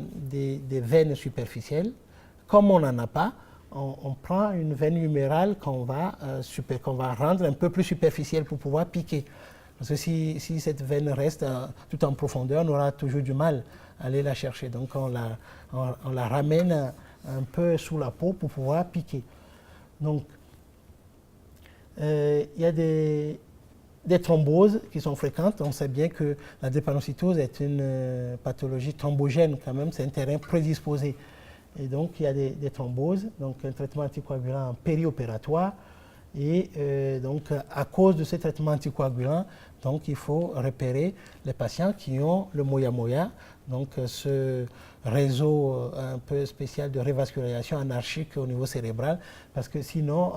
veines superficielles, comme on n'en a pas, on prend une veine humérale qu'on va rendre un peu plus superficielle pour pouvoir piquer. Parce que si cette veine reste tout en profondeur, on aura toujours du mal à aller la chercher. Donc, on la ramène un peu sous la peau pour pouvoir piquer. Donc, il y a des des thromboses qui sont fréquentes. On sait bien que la drépanocytose est une pathologie thrombogène quand même, c'est un terrain prédisposé. Et donc il y a des thromboses, donc un traitement anticoagulant périopératoire. Et donc à cause de ce traitement anticoagulant, donc il faut repérer les patients qui ont le moya-moya, donc ce réseau un peu spécial de révascularisation anarchique au niveau cérébral, parce que sinon,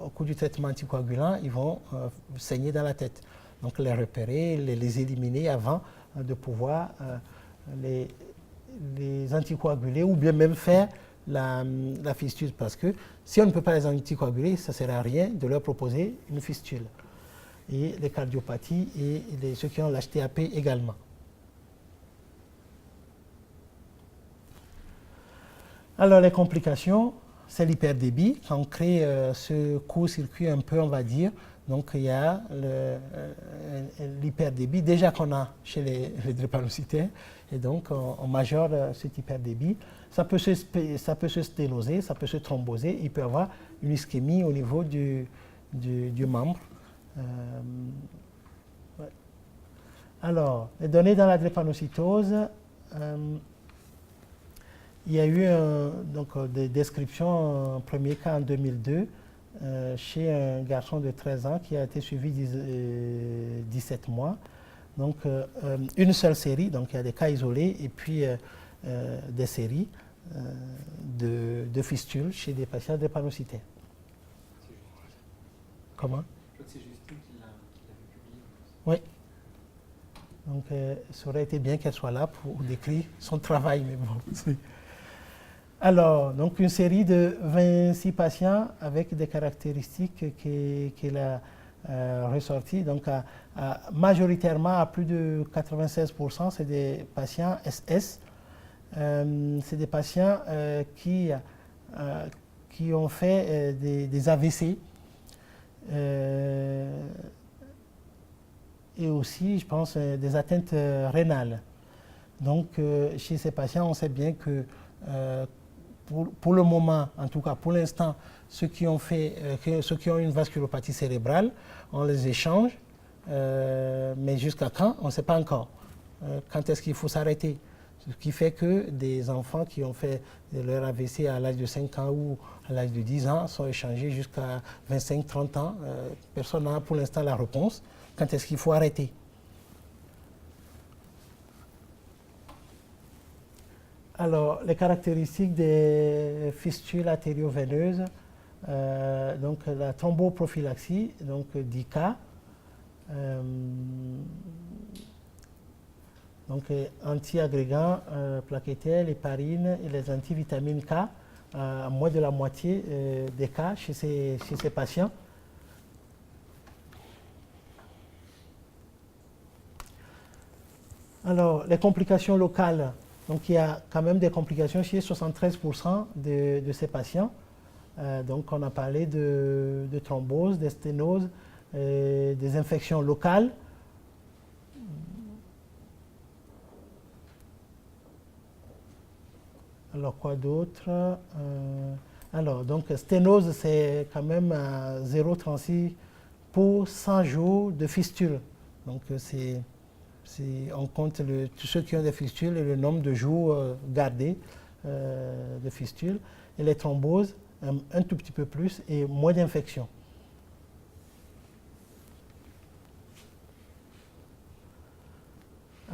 au cours du traitement anticoagulant, ils vont saigner dans la tête. Donc les repérer, les éliminer avant de pouvoir les anticoaguler ou bien même faire la fistule. Parce que si on ne peut pas les anticoaguler, ça ne sert à rien de leur proposer une fistule. Et les cardiopathies et ceux qui ont l'HTAP également. Alors les complications, c'est l'hyperdébit. Quand on crée ce court-circuit un peu, on va dire, donc il y a l'hyperdébit déjà qu'on a chez les drépanocytaires, et donc on majeure cet hyperdébit. Ça peut se sténoser, ça peut se thromboser, il peut y avoir une ischémie au niveau du membre. Ouais. Alors, les données dans la drépanocytose, il y a eu des descriptions, un premier cas en 2002, chez un garçon de 13 ans qui a été suivi 17 mois. Donc, une seule série, donc il y a des cas isolés, et puis des séries de fistules chez des patients drépanocytaires. Comment? C'est Justine qui l'avait publié. Oui. Donc, ça aurait été bien qu'elle soit là pour décrire son travail, mais bon. Alors, donc une série de 26 patients avec des caractéristiques qu'elle a ressorties. Donc, majoritairement, à plus de 96%, c'est des patients SS. C'est des patients qui ont fait des AVC. Et aussi, je pense, des atteintes rénales. Donc, chez ces patients, on sait bien que pour le moment, en tout cas pour l'instant, ceux qui ont une vasculopathie cérébrale, on les échange, mais jusqu'à quand, on ne sait pas encore. Quand est-ce qu'il faut s'arrêter? Ce qui fait que des enfants qui ont fait leur AVC à l'âge de 5 ans ou à l'âge de 10 ans sont échangés jusqu'à 25-30 ans. Personne n'a pour l'instant la réponse. Quand est-ce qu'il faut arrêter? Alors, les caractéristiques des fistules artério-veineuses, donc la thromboprophylaxie, donc 10 cas, donc anti-agrégants plaquettaires, héparine et les antivitamines K, à moins de la moitié des cas chez ces patients. Alors, les complications locales. Donc, il y a quand même des complications chez 73% de ces patients. Donc, on a parlé de thrombose, de sténose, des infections locales. Alors, quoi d'autre? Alors, donc, sténose, c'est quand même 0,36 pour 100 jours de fistule. Donc, on compte tous ceux qui ont des fistules et le nombre de jours gardés de fistules. Et les thromboses, un tout petit peu plus et moins d'infections.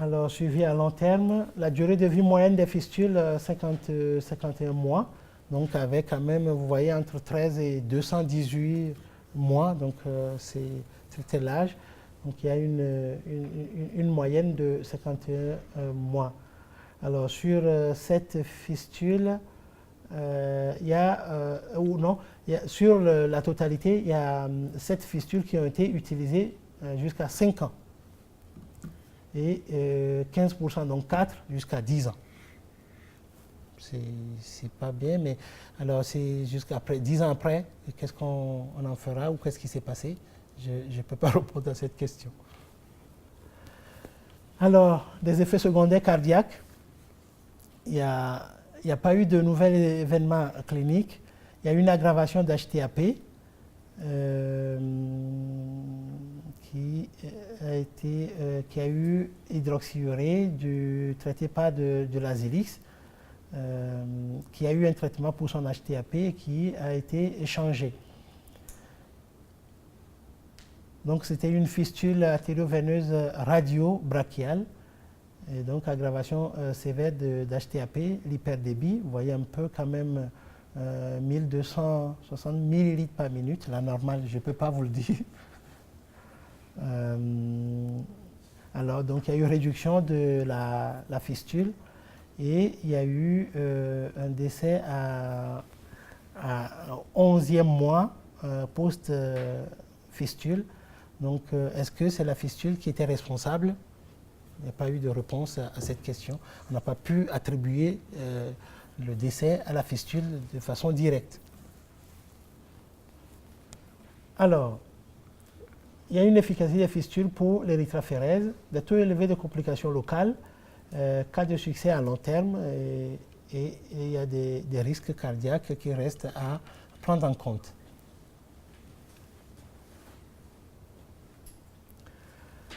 Alors, suivi à long terme, la durée de vie moyenne des fistules, 51 mois. Donc, avec quand même, vous voyez, entre 13 et 218 mois. Donc, c'est l'âge. Donc, il y a une moyenne de 51 mois. Alors, sur cette fistule, sur la totalité, il y a 7 fistules qui ont été utilisées jusqu'à 5 ans. Et 15%, donc 4 jusqu'à 10 ans. C'est pas bien, mais alors c'est jusqu'à 10 ans après, qu'est-ce qu'on en fera ou qu'est-ce qui s'est passé? Je ne peux pas répondre à cette question. Alors, des effets secondaires cardiaques. Il n'y a pas eu de nouvel événement clinique. Il y a eu une aggravation d'HTAP qui qui a eu hydroxyurée du traité pas de l'Azélix, qui a eu un traitement pour son HTAP et qui a été échangé. Donc c'était une fistule artério-veineuse radio-brachiale, et donc aggravation sévère d'HTAP, l'hyperdébit. Vous voyez un peu quand même 1260 millilitres par minute, la normale, je ne peux pas vous le dire. Alors donc il y a eu réduction de la fistule et il y a eu un décès à 11e mois post-fistule. Donc, est-ce que c'est la fistule qui était responsable? Il n'y a pas eu de réponse à cette question. On n'a pas pu attribuer le décès à la fistule de façon directe. Alors, il y a une efficacité des fistules pour l'érythrophérèse, des taux élevés de complications locales, cas de succès à long terme, et il y a des risques cardiaques qui restent à prendre en compte.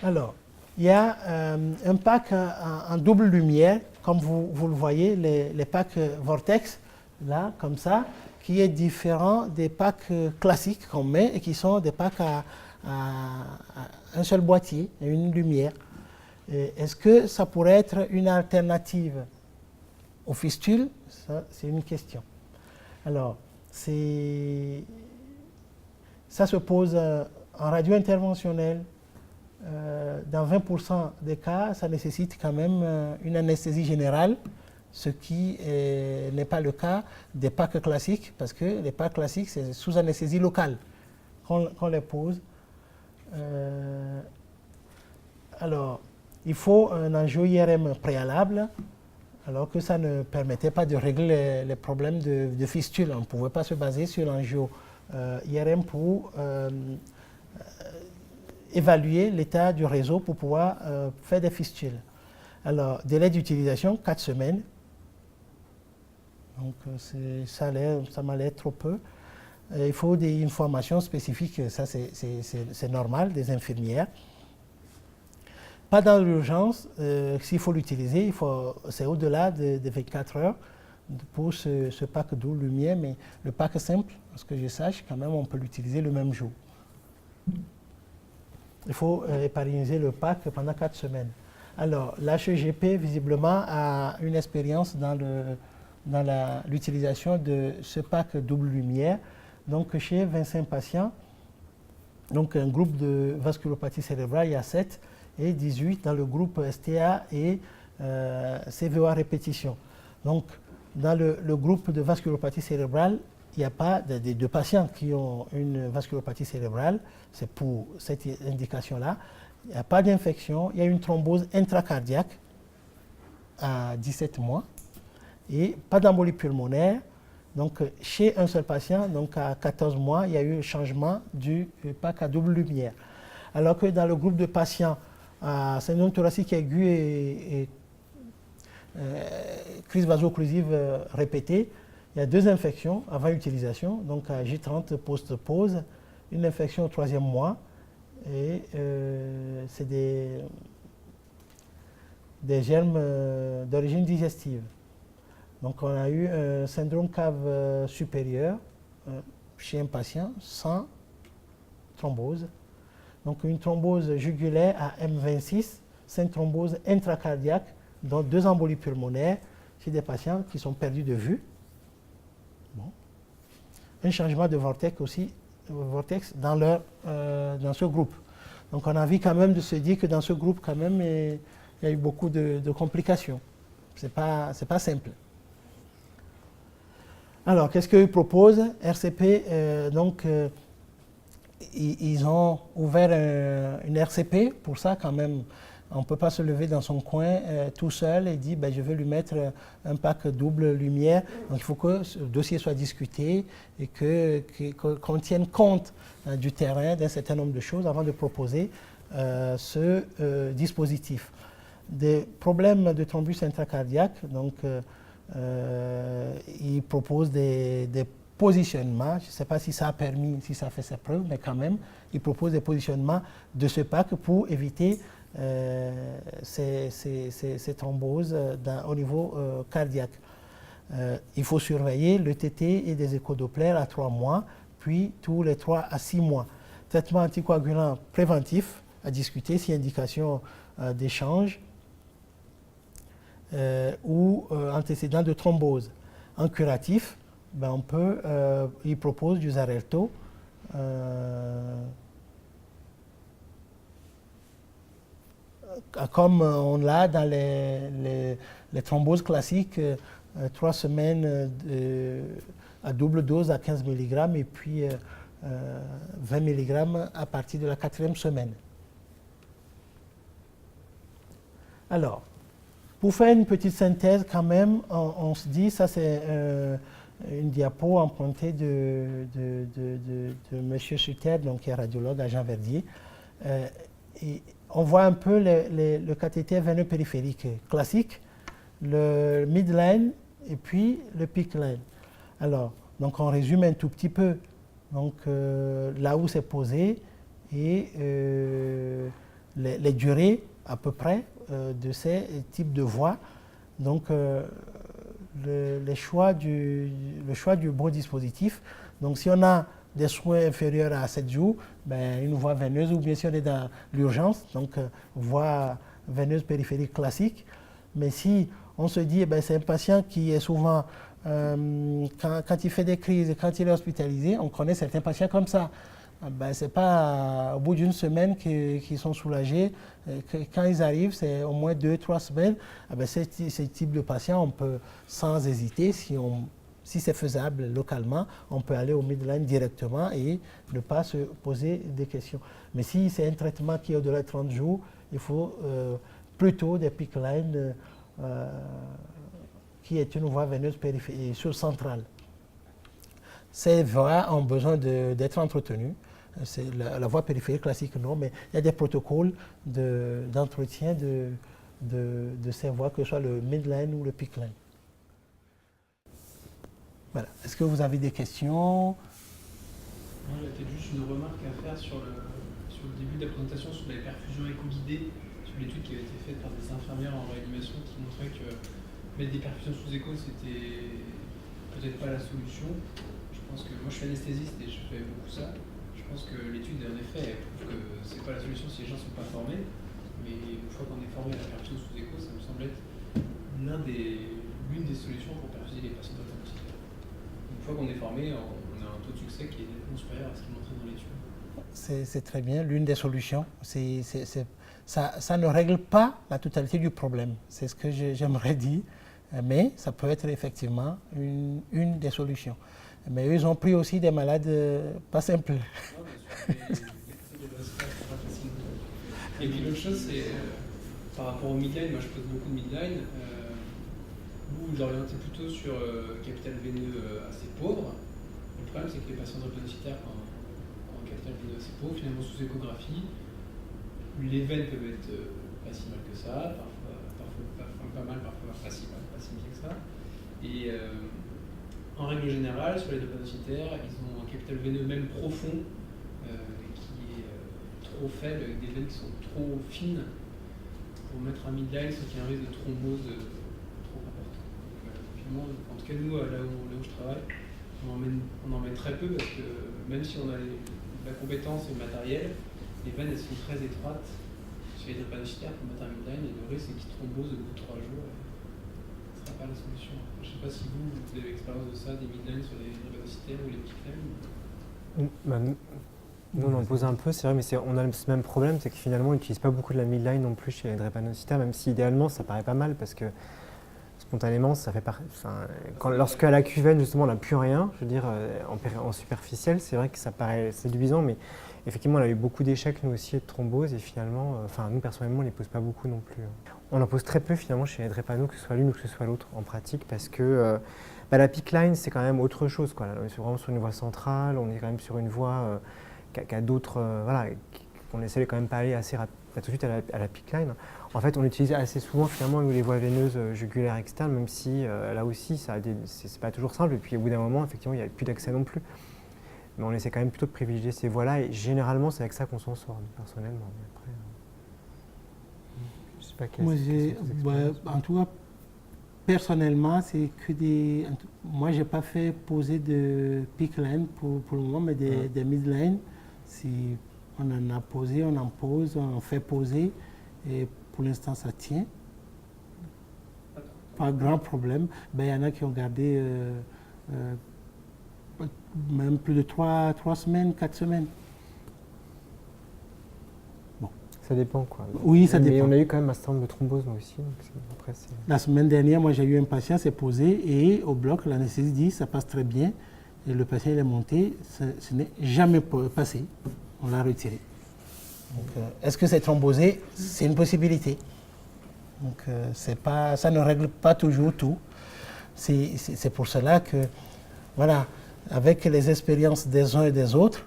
Alors, il y a un pack en double lumière, comme vous le voyez, les packs Vortex, là, comme ça, qui est différent des packs classiques qu'on met et qui sont des packs à un seul boîtier et une lumière. Est-ce que ça pourrait être une alternative aux fistules? Ça, c'est une question. Alors, ça se pose en radio interventionnelle. Dans 20% des cas, ça nécessite quand même une anesthésie générale, ce qui n'est pas le cas des packs classiques, parce que les packs classiques, c'est sous anesthésie locale qu'on les pose. Alors, il faut un angio-IRM préalable, alors que ça ne permettait pas de régler les problèmes de fistule. On ne pouvait pas se baser sur l'angio-IRM pour évaluer l'état du réseau pour pouvoir faire des fistules. Alors, délai d'utilisation, 4 semaines. Donc, ça m'a l'air trop peu. Il faut une formation spécifique, ça c'est normal, des infirmières. Pas dans l'urgence, s'il faut l'utiliser, c'est au-delà de 24 heures pour ce pack double lumière, mais le pack simple, parce que je sache, quand même, on peut l'utiliser le même jour. Il faut épargniser le pack pendant 4 semaines. Alors, l'HEGP, visiblement, a une expérience dans l'utilisation de ce pack double lumière. Donc, chez 25 patients, donc un groupe de vasculopathie cérébrale, il y a 7, et 18 dans le groupe STA et CVA répétition. Donc, dans le groupe de vasculopathie cérébrale, il n'y a pas de patients qui ont une vasculopathie cérébrale, c'est pour cette indication-là. Il n'y a pas d'infection, il y a une thrombose intracardiaque à 17 mois et pas d'embolie pulmonaire. Donc, chez un seul patient, donc à 14 mois, il y a eu un changement du pack à double lumière. Alors que dans le groupe de patients à syndrome thoracique aigu et crise vaso-occlusive répétée, il y a 2 infections avant utilisation, donc à J30 post-pause, une infection au 3e mois, et c'est des germes d'origine digestive. Donc on a eu un syndrome cave supérieur chez un patient sans thrombose. Donc une thrombose jugulaire à M26, c'est une thrombose intracardiaque, dont 2 embolies pulmonaires chez des patients qui sont perdus de vue. Bon. Un changement de vortex aussi, dans ce groupe. Donc on a envie quand même de se dire que dans ce groupe quand même il y a eu beaucoup de complications. C'est pas simple. Alors qu'est-ce qu'ils proposent? RCP, ils ont ouvert une RCP, pour ça quand même. On ne peut pas se lever dans son coin tout seul et dire je vais lui mettre un pack double lumière. Donc il faut que ce dossier soit discuté et qu'on tienne compte du terrain, d'un certain nombre de choses avant de proposer ce dispositif. Des problèmes de thrombus intracardiaque, donc ils proposent des positionnements. Je ne sais pas si ça a permis, si ça fait ses preuves, mais quand même, il propose des positionnements de ce pack pour éviter ces thromboses au niveau cardiaque. Il faut surveiller le TT et des échodoppler à 3 mois, puis tous les 3 à 6 mois. Traitement anticoagulant préventif à discuter si indication d'échange ou antécédent de thrombose. En curatif, ben il propose du Xarelto. Comme on l'a dans les thromboses classiques, 3 semaines à double dose à 15 mg et puis 20 mg à partir de la 4e semaine. Alors, pour faire une petite synthèse quand même, on se dit, ça c'est une diapo empruntée de M. Sutter, donc qui est radiologue à Jean Verdier. Et on voit un peu le cathéter veineux périphérique classique, le midline et puis le peak line. Alors, donc on résume un tout petit peu. Donc là où c'est posé et les durées à peu près de ces types de voies. Donc le choix du bon dispositif. Donc si on a des soins inférieurs à 7 jours, ben, une voie veineuse, ou bien si on est dans l'urgence, donc voie veineuse périphérique classique. Mais si on se dit, ben, c'est un patient qui est souvent, quand il fait des crises, quand il est hospitalisé, on connaît certains patients comme ça. Ben, ce n'est pas au bout d'une semaine qu'ils sont soulagés. Quand ils arrivent, c'est au moins 2-3 semaines. Ben, ce type de patient, on peut sans hésiter, si c'est faisable localement, on peut aller au midline directement et ne pas se poser des questions. Mais si c'est un traitement qui est au-delà de 30 jours, il faut plutôt des peak lines qui est une voie veineuse périphérique sur centrale. Ces voies ont besoin d'être entretenues. C'est la voie périphérique classique, non, mais il y a des protocoles d'entretien de ces voies, que ce soit le midline ou le peak line. Voilà. Est-ce que vous avez des questions? Moi, j'ai peut-être juste une remarque à faire sur le début de la présentation sur les perfusions éco-guidées, sur l'étude qui avait été faite par des infirmières en réanimation qui montrait que mettre des perfusions sous écho, c'était peut-être pas la solution. Je pense que moi, je suis anesthésiste et je fais beaucoup ça. Je pense que l'étude, en effet, elle prouve que c'est pas la solution si les gens ne sont pas formés. Mais une fois qu'on est formé à la perfusion sous écho, ça me semble être l'une des solutions pour perfuser les patients drépanocytaires. Une fois qu'on est formé, on a un taux de succès qui est nettement supérieur à ce qui est montré dans l'étude. C'est très bien, l'une des solutions. Ça ne règle pas la totalité du problème, c'est ce que j'aimerais dire, mais ça peut être effectivement une des solutions. Mais eux, ils ont pris aussi des malades pas simples. Non, bien sûr, et puis l'autre chose, c'est par rapport au midline, moi je pose beaucoup de midline. Vous orientez plutôt sur capital veineux assez pauvre. Le problème, c'est que les patients drépanocytaires ont un capital veineux assez pauvre, finalement sous échographie. Les veines peuvent être pas si mal que ça, parfois pas mal, parfois pas si mal, pas si bien que ça. Et en règle générale, sur les drépanocytaires, ils ont un capital veineux même profond qui est trop faible, avec des veines qui sont trop fines pour mettre un midline sans qu'il y ait un risque de thrombose trop important. Donc, en tout cas, nous, là où je travaille, on en met très peu parce que même si on a la compétence et le matériel, les veines elles sont très étroites chez les drépanocytaires pour mettre un midline et le risque c'est qu'ils thrombosent au bout de 3 jours. Ce ne sera pas la solution. Je ne sais pas si vous avez l'expérience de ça, des midlines sur les drépanocytaires ou les peak lines. Nous, on en pose un peu, c'est vrai, mais on a ce même problème, c'est que finalement, on n'utilise pas beaucoup de la midline non plus chez les drépanocytaires, même si idéalement, ça paraît pas mal, parce que spontanément, ça fait lorsque à la cuveine, justement, on n'a plus rien, je veux dire, en superficiel, c'est vrai que ça paraît séduisant, mais effectivement, on a eu beaucoup d'échecs, nous aussi, et de thrombose, et finalement, nous, personnellement, on ne les pose pas beaucoup non plus. On en pose très peu, finalement, chez les drépano, que ce soit l'une ou que ce soit l'autre, en pratique, parce que la peak line, c'est quand même autre chose, quoi. Là, on est vraiment sur une voie centrale, on est quand même sur une voie qui a d'autres, qu'on essaie quand même pas aller assez tout de suite à la PICC line. En fait, on utilise assez souvent finalement les voies veineuses jugulaires externes, même si là aussi, c'est pas toujours simple. Et puis au bout d'un moment, effectivement, il n'y a plus d'accès non plus. Mais on essaie quand même plutôt de privilégier ces voies-là. Et généralement, c'est avec ça qu'on s'en sort, personnellement. Mais après, je sais pas en tout cas, personnellement, c'est que moi, je n'ai pas fait poser de PICC line pour le moment, mais des midline. Si on en a posé, on en pose, on en fait poser. Et pour l'instant, ça tient. Pas grand problème. Il y en a qui ont gardé même plus de 3 semaines, 4 semaines. Bon. Ça dépend, quoi. Oui, ça dépend. Mais on a eu quand même un certain nombre de thromboses, nous aussi. Donc après, la semaine dernière, moi, j'ai eu un patient, c'est posé, et au bloc, l'anesthésiste dit ça passe très bien. Et le patient, il est monté, ce n'est jamais passé. On l'a retiré. Donc, est-ce que c'est thrombosé? C'est une possibilité. Donc, ça ne règle pas toujours tout. C'est pour cela que, voilà, avec les expériences des uns et des autres,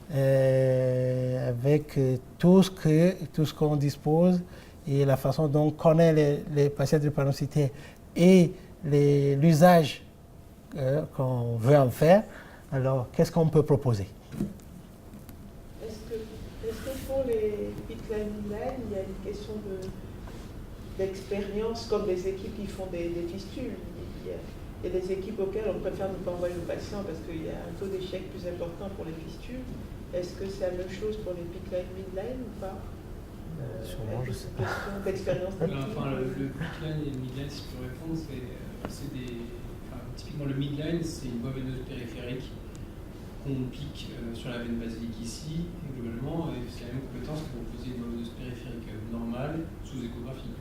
avec tout ce qu'on dispose et la façon dont on connaît les patients drépanocytaires et l'usage qu'on veut en faire, alors qu'est-ce qu'on peut proposer? Est-ce que pour les PICC line, il y a une question d'expérience, comme les équipes qui font des fistules? Il y a des équipes auxquelles on préfère ne pas envoyer le patient parce qu'il y a un taux d'échec plus important pour les fistules. Est-ce que c'est la même chose pour les PICC line, midline ou pas? Sûrement, je sais pas. Question d'expérience d'activité. Le PICC line et le midline, si je peux répondre, typiquement le midline, c'est une voie veineuse périphérique qu'on pique sur la veine basilique ici, et globalement, c'est la même compétence que pour poser une voie veineuse périphérique normale sous échographie.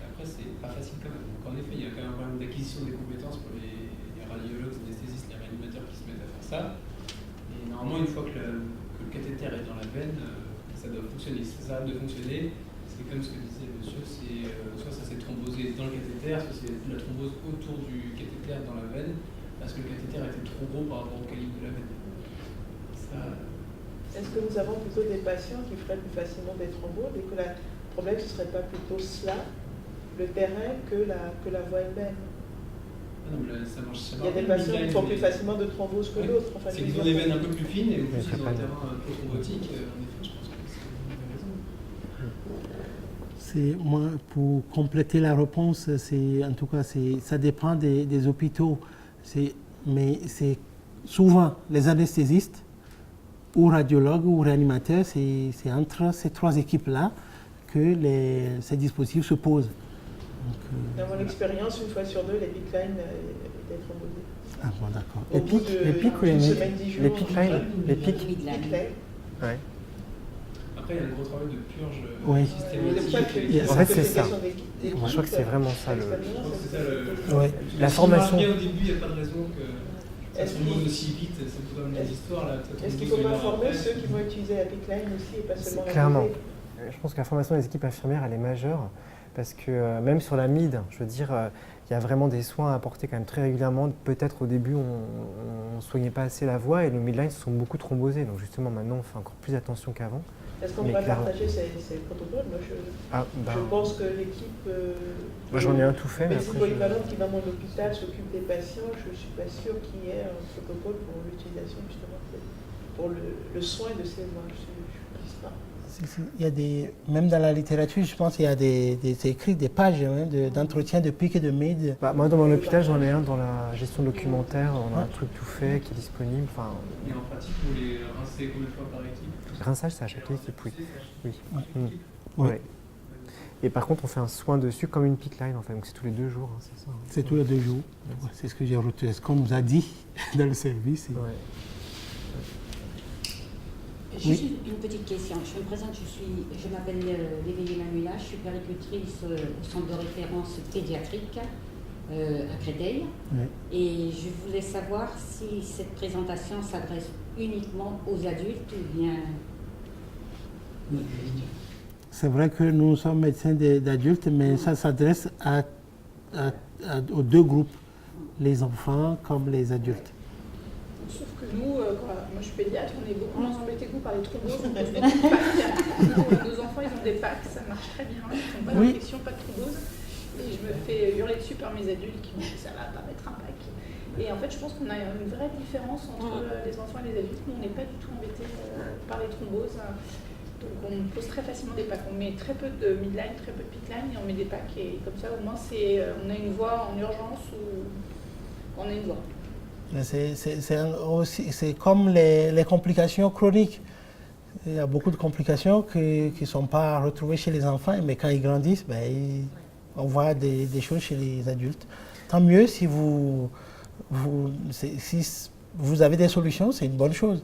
Après, c'est pas facile quand même. Donc, en effet, il y a quand même un problème d'acquisition des compétences pour les radiologues, les anesthésistes, les réanimateurs qui se mettent à faire ça. Et normalement, une fois que le cathéter est dans la veine, ça doit fonctionner. Si ça arrête de fonctionner, c'est comme ce que disait le monsieur, soit ça s'est thrombosé dans le cathéter, soit c'est la thrombose autour du cathéter dans la veine, parce que le cathéter était trop gros par rapport au calibre de la veine. Est-ce que nous avons plutôt des patients qui feraient plus facilement des thromboses et que le problème, ce ne serait pas plutôt cela, le terrain, que la voie elle-même? Non, mais ça marche. Il y a des patients qui font plus facilement de thrombose que d'autres. Enfin, c'est qu'ils ont des veines un peu plus fines et en plus ils ont un terrain un peu thrombotique. En effet, je pense que c'est une raison. Moi, pour compléter la réponse, en tout cas, ça dépend des hôpitaux. Mais c'est souvent les anesthésistes ou radiologues ou réanimateurs, c'est entre ces 3 équipes-là que ces dispositifs se posent. Dans mon expérience, une fois sur 2, les PICC line étaient thrombosés. Ah bon, d'accord. Les PICC ou les PICC line? Les PICC. Ouais. Après, il y a un gros travail de purge systématique. En fait, c'est ça. Moi, je crois que c'est vraiment ça. La formation. Au début, il n'y a pas de raison que ça thrombose aussi vite. C'est tout comme les histoires. Est-ce qu'il faut pas former ceux qui vont utiliser la PICC line aussi et pas seulement la Clairement. Je pense que la formation des équipes infirmières, elle est majeure. Parce que même sur la MID, je veux dire, il y a vraiment des soins à apporter quand même très régulièrement. Peut-être au début, on ne soignait pas assez la voie et nos midlines se sont beaucoup thrombosés. Donc justement, maintenant, on fait encore plus attention qu'avant. Est-ce qu'on pourrait partager ces protocoles? Moi, je pense que l'équipe moi, j'en ai un tout fait. médecine polyvalente qui, dans mon hôpital, s'occupe des patients, je ne suis pas sûre qu'il y ait un protocole pour l'utilisation, justement, pour le soin de ces voies. Je ne pense pas. Il y a même dans la littérature, je pense qu'il y a des écrits, des pages d'entretien de PICC et de MID. Moi, dans mon hôpital, j'en ai un dans la gestion documentaire. On a un truc tout fait qui est disponible. Et en pratique, vous les rincez combien de fois par équipe? Rinçage, c'est à chaque équipe, oui. Oui. Et par contre, on fait un soin dessus comme une PICC line, en fait. Donc c'est tous les 2 jours, hein, c'est ça. C'est tous les 2 jours. Ouais, c'est ce que j'ai retenu. Ce qu'on nous a dit dans le service. Juste une petite question. Je me présente, je m'appelle Léveillé Manuela, je suis puéricultrice au centre de référence pédiatrique à Créteil. Oui. Et je voulais savoir si cette présentation s'adresse uniquement aux adultes ou bien... C'est vrai que nous sommes médecins d'adultes, mais ça s'adresse aux 2 groupes, les enfants comme les adultes. Sauf que nous, moi je suis pédiatre, on est beaucoup moins embêtés que vous par les thromboses. On pose beaucoup de panique. Nos enfants, ils ont des packs, ça marche très bien. Ils font pas Oui. d'infection, pas de thrombose. Et je me fais hurler dessus par mes adultes qui me disent ça va pas mettre un pack. Et en fait, je pense qu'on a une vraie différence entre les enfants et les adultes. Nous, on n'est pas du tout embêtés par les thromboses. Donc, on pose très facilement des packs. On met très peu de midline, très peu de pitline et on met des packs. Et comme ça, au moins, on a une voie en urgence ou on a une voie. C'est comme les complications chroniques. Il y a beaucoup de complications qui ne sont pas retrouvées chez les enfants, mais quand ils grandissent, on voit des choses chez les adultes. Tant mieux si si vous avez des solutions, c'est une bonne chose.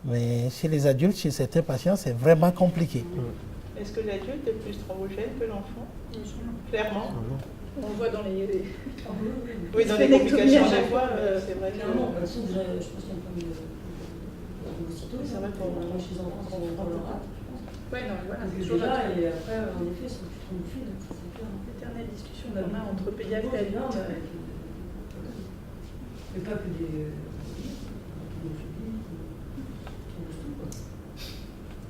Mais chez les adultes, chez certains patients, c'est vraiment compliqué. Est-ce que l'adulte est plus thrombogène que l'enfant? Clairement. On le voit dans les... Oui, dans les complications, on voit, c'est vrai que... Clairement, de toute façon, déjà, je pense qu'il y a un problème de cytose. C'est vrai pour chez les enfants, quand on le rate, je pense. Ouais, non, voilà, Donc c'est toujours déjà, notre et après, en effet, ils sont plus thrombophiles, c'est clair. éternelle discussion qu'on a entre pédiatres et Non, adultes. mais pas que des thrombophiles, tout, quoi.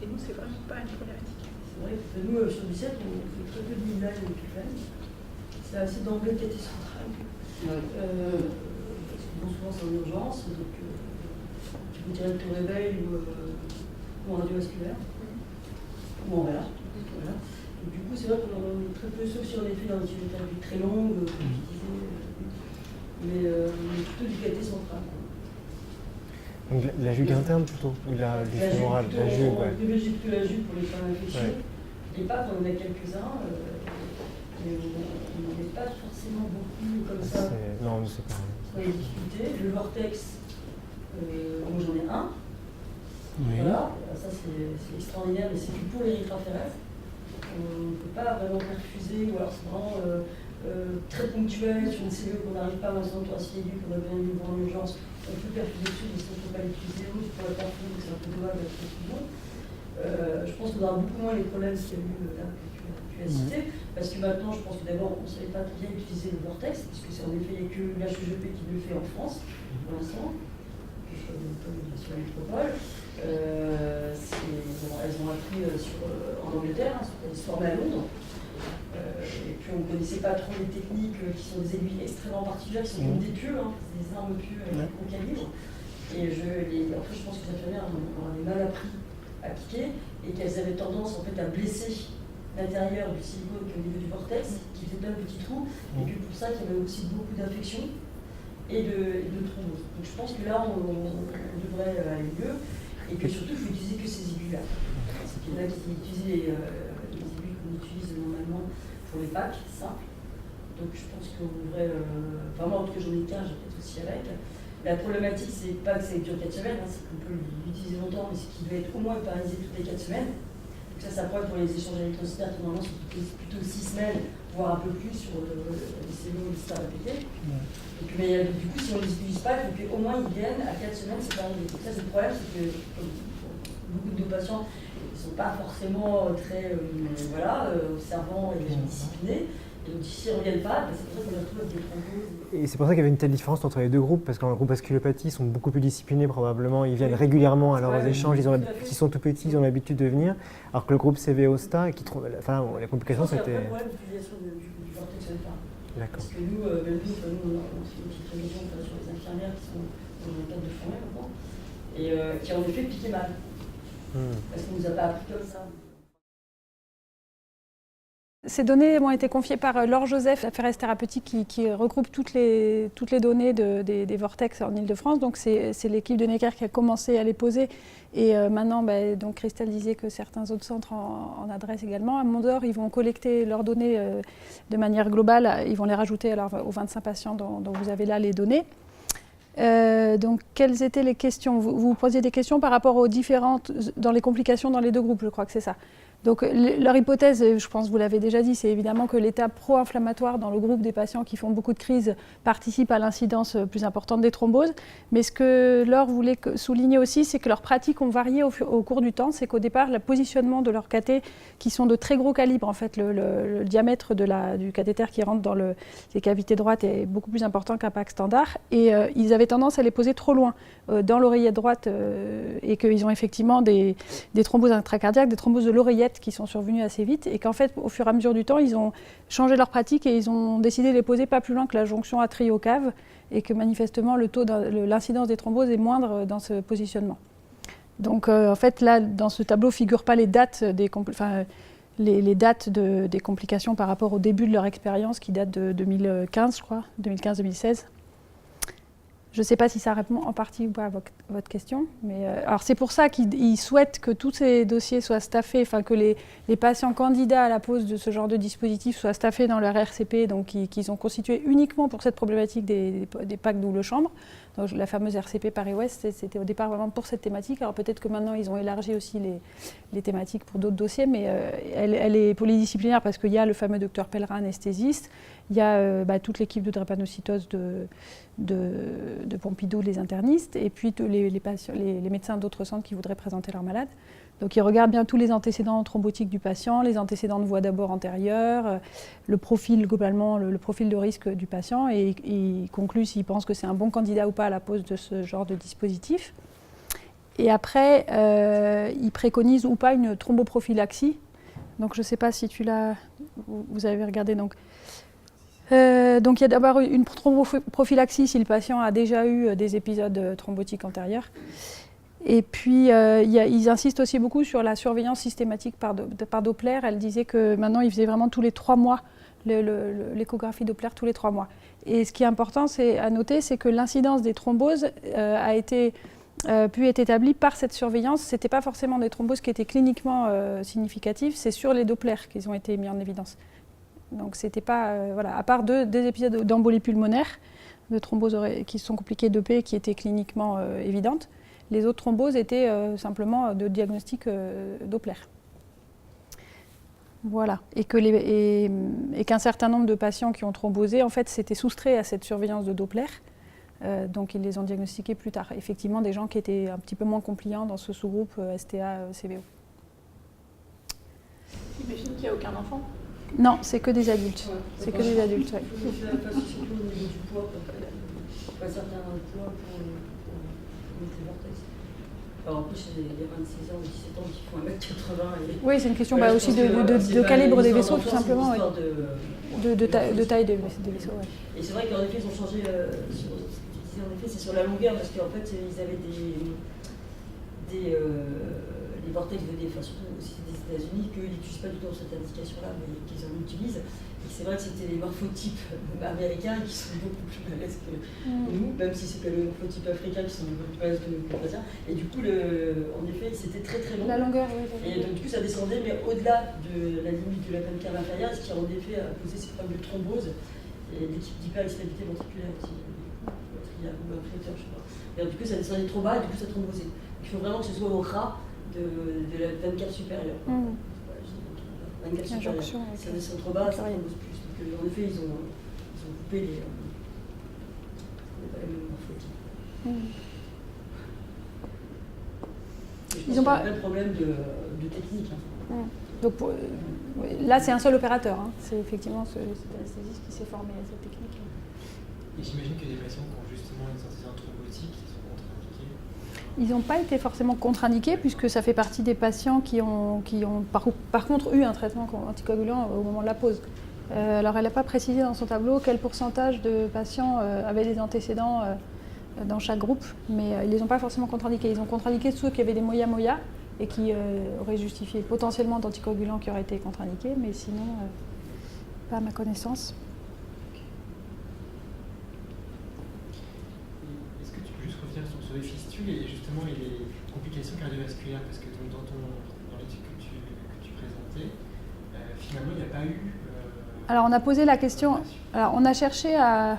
Et nous, c'est vraiment pas une problématique. C'est vrai que nous, sur 17, on fait très peu de midline et de pitline. C'est assez d'emblée qui était central. Parce que bon, souvent, c'est en urgence, donc tu peux direct au réveil ou en radiovasculaire, ou en réa. Voilà. Et du coup, c'est vrai qu'on en a très peu, sauf si on est fait dans une thérapie très longue, comme je disais, mais plutôt du caté central. Donc la jugue interne plutôt, ou la jugue orale, la jugue, ouais. On privilégie plutôt la jugue pour les cas infectieux. Ouais. Les PAP, on en a quelques-uns, mais on n'en met pas forcément beaucoup comme ça. Non, c'est pas. On a des difficultés. Le vortex, moi j'en ai un. Oui. Voilà, ça c'est extraordinaire, mais c'est que pour l'érythrophérèse. On ne peut pas vraiment perfuser, ou alors c'est vraiment très ponctuel sur une cellule qu'on n'arrive pas à un thoracique aigu, qu'on a besoin d'une grande urgence. On peut perfuser dessus, mais si on ne peut pas l'utiliser, pour la perfusion, c'est un peu dommage la perfusion. Je pense qu'on aura beaucoup moins les problèmes qu'il y a eu là que tu as cité, parce que maintenant je pense que d'abord on ne savait pas bien utiliser le vortex, puisque c'est en effet il n'y a que l'HEGP qui le fait en France pour l'instant, sur la métropole. Elles ont appris en Angleterre, elles se formaient à Londres. Et puis on ne connaissait pas trop les techniques qui sont des aiguilles extrêmement particulières, qui sont comme des pieux, des armes pieux avec un gros calibre. Et en fait, je pense que les infirmières avaient mal appris à piquer et qu'elles avaient tendance en fait à blesser l'intérieur du silicone au niveau du vortex, qui faisait plein de petits trous, et que pour ça qu'il y avait aussi beaucoup d'infections et de thromboses. Donc je pense que là on devrait aller mieux. Et puis surtout, il faut utiliser que ces aiguilles-là. C'est qu'il y en a qui utilisent les aiguilles qu'on utilise normalement pour les packs simples. Donc je pense qu'on devrait, vraiment, en tout cas j'en ai qu'un, j'ai peut-être aussi avec. La problématique, c'est pas que ça dure 4 semaines, c'est qu'on peut l'utiliser longtemps, mais c'est qu'il doit être au moins paralysé toutes les 4 semaines. Donc ça pourrait pour les échanges électrocytaires qui normalement sont plutôt 6 semaines, voire un peu plus sur les cellules à répéter. Mais du coup, si on ne les utilise pas, il faut qu'au moins ils viennent à 4 semaines, c'est pas arrivé. Donc ça, c'est le problème, c'est que beaucoup de nos patients ne sont pas forcément très observants et disciplinés. Et donc s'ils ne reviennent pas, c'est pour ça qu'on les retrouve avec des thromboses. Et c'est pour ça qu'il y avait une telle différence entre les deux groupes, parce que dans le groupe vasculopathie, ils sont beaucoup plus disciplinés probablement, ils viennent régulièrement à leurs échanges, qui sont tout petits, ils ont l'habitude de venir, alors que le groupe CV-OSTA, les complications c'était... Il y a un problème d'utilisation du vortex au départ. D'accord. Parce que nous, on fait une petite révision sur les infirmières qui sont dans le cadre de formation maintenant, et qui en effet piquaient mal. Parce qu'on ne nous a pas appris comme ça. Ces données m'ont été confiées par Laure Joseph, Afférèse Thérapeutique, qui regroupe toutes les données des vortex en Ile-de-France. Donc c'est l'équipe de Necker qui a commencé à les poser. Et maintenant, donc Christelle disait que certains autres centres en adressent également. À Mondor, ils vont collecter leurs données de manière globale. Ils vont les rajouter aux 25 patients dont vous avez là les données. Donc, quelles étaient les questions? Vous posiez des questions par rapport aux différentes, dans les complications dans les deux groupes, je crois que c'est ça. Donc, leur hypothèse, je pense que vous l'avez déjà dit, c'est évidemment que l'état pro-inflammatoire dans le groupe des patients qui font beaucoup de crises participe à l'incidence plus importante des thromboses. Mais ce que Laure voulait souligner aussi, c'est que leurs pratiques ont varié au cours du temps. C'est qu'au départ, le positionnement de leurs cathéters, qui sont de très gros calibre, en fait, le diamètre du cathéter qui rentre dans les cavités droites est beaucoup plus important qu'un pack standard. Et ils avaient tendance à les poser trop loin, dans l'oreillette droite, et qu'ils ont effectivement des thromboses intracardiaques, des thromboses de l'oreillette qui sont survenues assez vite, et qu'en fait, au fur et à mesure du temps, ils ont changé leur pratique et ils ont décidé de les poser pas plus loin que la jonction atrio-cave, et que manifestement, l'incidence des thromboses est moindre dans ce positionnement. Donc, en fait, là, dans ce tableau, ne figurent pas les dates les dates des complications par rapport au début de leur expérience qui date de 2015, je crois, 2015-2016. Je ne sais pas si ça répond en partie ou pas à votre question, mais alors c'est pour ça qu'ils souhaitent que tous ces dossiers soient staffés, enfin que les patients candidats à la pose de ce genre de dispositif soient staffés dans leur RCP, donc qu'ils ont constitué uniquement pour cette problématique des PAC double chambre. Donc, la fameuse RCP Paris-Ouest, c'était au départ vraiment pour cette thématique. Alors peut-être que maintenant ils ont élargi aussi les thématiques pour d'autres dossiers, mais elle est polydisciplinaire parce qu'il y a le fameux docteur Pellerin, anesthésiste, il y a toute l'équipe de drépanocytose de Pompidou, les internistes, et puis tous les médecins d'autres centres qui voudraient présenter leurs malades. Donc ils regardent bien tous les antécédents thrombotiques du patient, les antécédents de voie d'abord antérieure, le profil globalement, le profil de risque du patient, et ils concluent s'ils pensent que c'est un bon candidat ou pas à la pose de ce genre de dispositif. Et après, ils préconisent ou pas une thromboprophylaxie. Donc je ne sais pas si vous avez regardé. Donc il y a d'abord une thromboprophylaxie si le patient a déjà eu des épisodes thrombotiques antérieurs. Et puis, ils insistent aussi beaucoup sur la surveillance systématique par Doppler. Elle disait que maintenant, ils faisaient vraiment tous les 3 mois l'échographie Doppler tous les 3 mois. Et ce qui est important à noter, c'est que l'incidence des thromboses a pu être établie par cette surveillance. Ce n'était pas forcément des thromboses qui étaient cliniquement significatives, c'est sur les Doppler qu'ils ont été mis en évidence. Donc, c'était pas, à part des épisodes d'embolie pulmonaire, de thromboses qui sont compliquées d'EP, qui étaient cliniquement évidentes. Les autres thromboses étaient simplement de diagnostic Doppler. Voilà. Et qu'un certain nombre de patients qui ont thrombosé, en fait, s'étaient soustraits à cette surveillance de Doppler. Donc, ils les ont diagnostiqués plus tard. Effectivement, des gens qui étaient un petit peu moins compliants dans ce sous-groupe STA-CVO. J'imagine qu'il n'y a aucun enfant. Non, c'est que des adultes. Ouais. C'est que des adultes, oui. Il faut faire attention surtout au niveau du poids, pas un certain poids pour les vortex. Alors en plus, il y a 26 ans, 17 ans qui font 1m80. Oui, c'est une question aussi de calibre des vaisseaux, tout simplement. De taille des vaisseaux, oui. Et c'est vrai qu'en effet, ils ont changé, en effet, c'est sur la longueur, parce qu'en fait, ils avaient des vortex de défense, surtout aussi des États-Unis, qu'ils n'utilisent pas du tout dans cette indication-là, mais qu'ils en utilisent. Et c'est vrai que c'était les morphotypes américains qui sont beaucoup plus balèzes que nous, même si c'est pas les morphotypes africains qui sont beaucoup plus balèzes que nous caucasiens. Et du coup, en effet, c'était très très long. La longueur, oui. Et donc du coup, ça descendait, mais au-delà de la limite de la peine cave inférieure, ce qui en effet a posé ces problèmes de thrombose et d'hyperstabilité ventriculaire aussi, atriale ou infléteur, je sais pas. Et du coup, ça descendait trop bas et du coup, ça thrombosait. Donc, il faut vraiment que ce soit au ras de la veine cave supérieure. 24 supérieure. Ça descend trop bas, ça thrombose plus. Donc en effet, ils ont coupé les morphotypes. Ils n'ont pas un problème de technique. Donc là, c'est un seul opérateur. C'est effectivement cet anesthésiste qui s'est formé à cette technique. Et j'imagine que les patients qui ont justement une antécédent thrombotique, ils sont contre-indiqués. Ils n'ont pas été forcément contre-indiqués, puisque ça fait partie des patients qui ont par contre eu un traitement anticoagulant au moment de la pose. Alors, elle n'a pas précisé dans son tableau quel pourcentage de patients avaient des antécédents dans chaque groupe, mais ils ne les ont pas forcément contre-indiqués. Ils ont contre-indiqué ceux qui avaient des moya-moya et qui auraient justifié potentiellement d'anticoagulants qui auraient été contre-indiqués, mais sinon, pas à ma connaissance. Est-ce que tu peux juste revenir sur les fistules et justement les complications cardiovasculaires, parce que dans l'étude que tu présentais, finalement, il n'y a pas eu... Alors on a posé la question, alors on a cherché à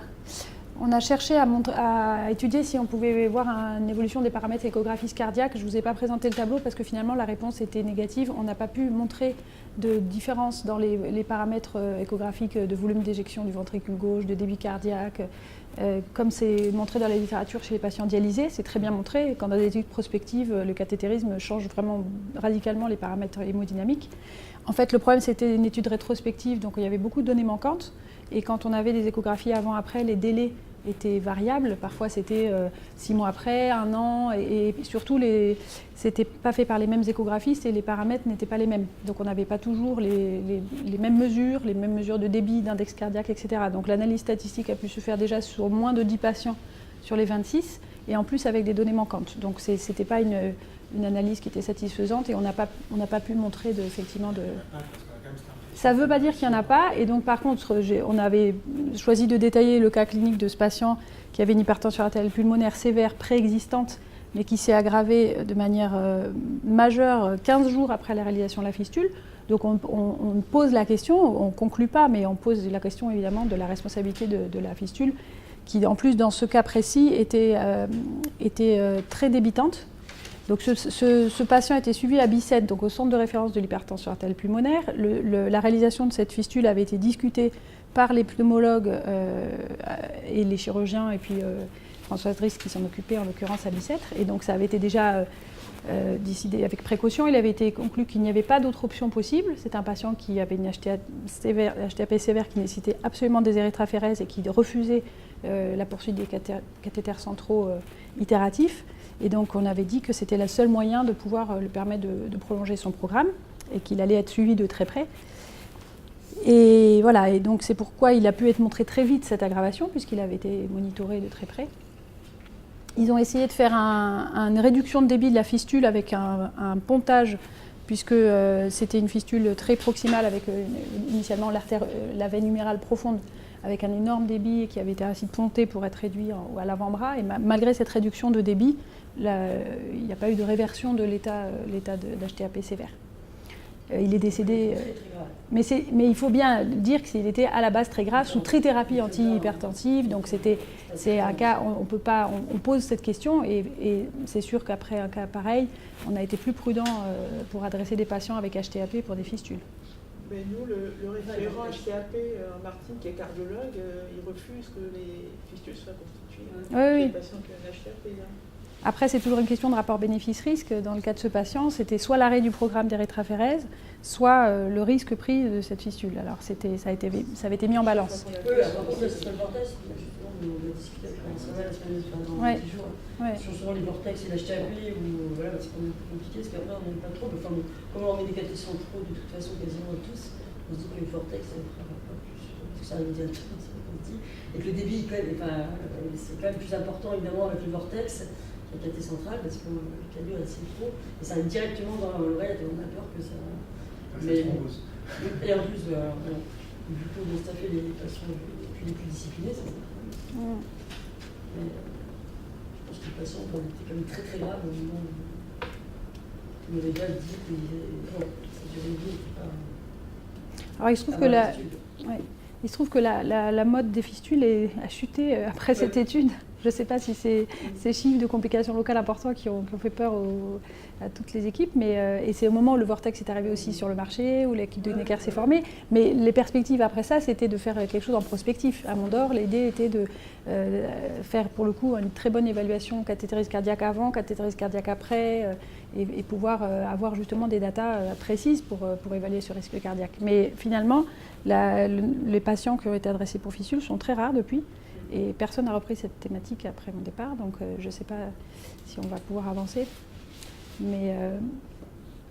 étudier si on pouvait voir une évolution des paramètres échographiques cardiaques. Je ne vous ai pas présenté le tableau parce que finalement la réponse était négative. On n'a pas pu montrer de différence dans les paramètres échographiques de volume d'éjection du ventricule gauche, de débit cardiaque. Comme c'est montré dans la littérature chez les patients dialysés, c'est très bien montré. Quand dans des études prospectives, le cathétérisme change vraiment radicalement les paramètres hémodynamiques. En fait, le problème, c'était une étude rétrospective, donc il y avait beaucoup de données manquantes. Et quand on avait des échographies avant-après, les délais étaient variables. Parfois, c'était 6 mois après, 1 an, et surtout, c'était pas fait par les mêmes échographistes et les paramètres n'étaient pas les mêmes. Donc, on n'avait pas toujours les mêmes mesures de débit, d'index cardiaque, etc. Donc, l'analyse statistique a pu se faire déjà sur moins de 10 patients sur les 26, et en plus avec des données manquantes. Donc, c'était pas une analyse qui était satisfaisante, et on n'a pas pu montrer effectivement de... Ça ne veut pas dire qu'il n'y en a pas, et donc par contre, on avait choisi de détailler le cas clinique de ce patient qui avait une hypertension artérielle pulmonaire sévère préexistante, mais qui s'est aggravée de manière majeure 15 jours après la réalisation de la fistule. Donc on pose la question, on ne conclut pas, mais on pose la question évidemment de la responsabilité de la fistule, qui en plus dans ce cas précis était très débitante. Donc ce patient était suivi à Bicêtre, donc au centre de référence de l'hypertension artérielle pulmonaire. La réalisation de cette fistule avait été discutée par les pneumologues et les chirurgiens, et puis Françoise Driss qui s'en occupait en l'occurrence à Bicêtre. Et donc ça avait été déjà décidé avec précaution. Il avait été conclu qu'il n'y avait pas d'autre option possible. C'est un patient qui avait une HTAP sévère qui nécessitait absolument des érythrophérèses et qui refusait la poursuite des cathéters centraux itératifs. Et donc on avait dit que c'était le seul moyen de pouvoir lui permettre de prolonger son programme et qu'il allait être suivi de très près. Et voilà, et donc c'est pourquoi il a pu être montré très vite cette aggravation, puisqu'il avait été monitoré de très près. Ils ont essayé de faire une réduction de débit de la fistule avec un pontage, puisque c'était une fistule très proximale avec initialement la veine humérale profonde, avec un énorme débit qui avait été ainsi ponté pour être réduit à l'avant-bras. Et malgré cette réduction de débit, il n'y a pas eu de réversion de l'état d'HTAP sévère. Il est décédé, mais il faut bien dire qu'il était à la base très grave, sous trithérapie antihypertensive. Donc c'est un cas, on pose cette question, et c'est sûr qu'après un cas pareil, on a été plus prudent pour adresser des patients avec HTAP pour des fistules. Mais nous, le référent HTAP, Martine, qui est cardiologue, il refuse que les fistules soient constituées. Oui. Les patients qui ont un HTAP. Après, c'est toujours une question de rapport bénéfice-risque. Dans le cas de ce patient, c'était soit l'arrêt du programme d'érythrophérèse, soit le risque pris de cette fistule. Alors, ça avait été mis en balance. Oui, par contre, c'est pas le vortex. Justement, on a discuté avec la semaine dernière, dans 10 jours. Sur souvent les vortex et l'HTAP, où voilà, c'est quand même plus compliqué, parce qu'après, on n'aime pas trop. Enfin, comme on met des cathéters centraux, de toute façon, quasiment tous, on se dit que le vortex, ça ne fera pas plus. Parce que ça arrive directement, c'est comme dit. Et que le débit, c'est quand même plus important, évidemment, avec le vortex. La cathé centrale, parce que le calibre est assez trop, et ça arrive directement dans l'oreille, et on a peur que ça. Mais, et en plus, du coup, de staffer les patients les plus disciplinés, ça c'est très bien. Mais je pense que les patients ont été quand même très très graves au moment où on avait déjà dit que ça durait une vie, Alors il se trouve que la mode des fistules a chuté après cette étude. Je ne sais pas si c'est ces chiffres de complications locales importants qui ont fait peur à toutes les équipes, et c'est au moment où le Vortex est arrivé aussi sur le marché, où l'équipe de Necker s'est formée. Mais les perspectives après ça, c'était de faire quelque chose en prospectif. À Mondor, l'idée était de faire pour le coup une très bonne évaluation cathétérise cardiaque avant, cathétérise cardiaque après, et pouvoir avoir justement des datas précises pour évaluer ce risque cardiaque. Mais finalement, les patients qui ont été adressés pour fistules sont très rares depuis. Et personne n'a repris cette thématique après mon départ, donc je ne sais pas si on va pouvoir avancer. Mais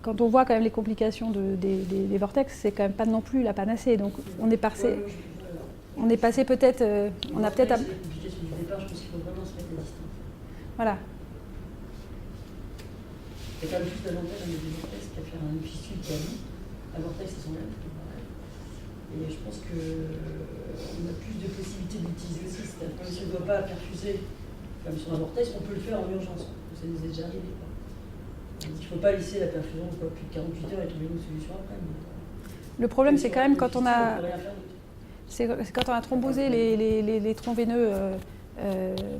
quand on voit quand même les complications des vortex, c'est quand même pas non plus la panacée. Donc on est passé peut-être... on a peut-être... C'est compliqué sur le départ, je pense qu'il faut vraiment se mettre à distance. Voilà. Il y a quand même plus d'avantages à mettre des vortex qu'à faire une fistule qui a vie. Un vortex, c'est son même. Et je pense qu'on a plus de possibilités d'utiliser aussi. C'est-à-dire que si on ne doit pas perfuser comme sur un vortex, on peut le faire en urgence. Ça nous est déjà arrivé. Il ne faut pas laisser la perfusion plus de 48 heures et trouver une solution après. Le problème, c'est quand même quand on a thrombosé les troncs veineux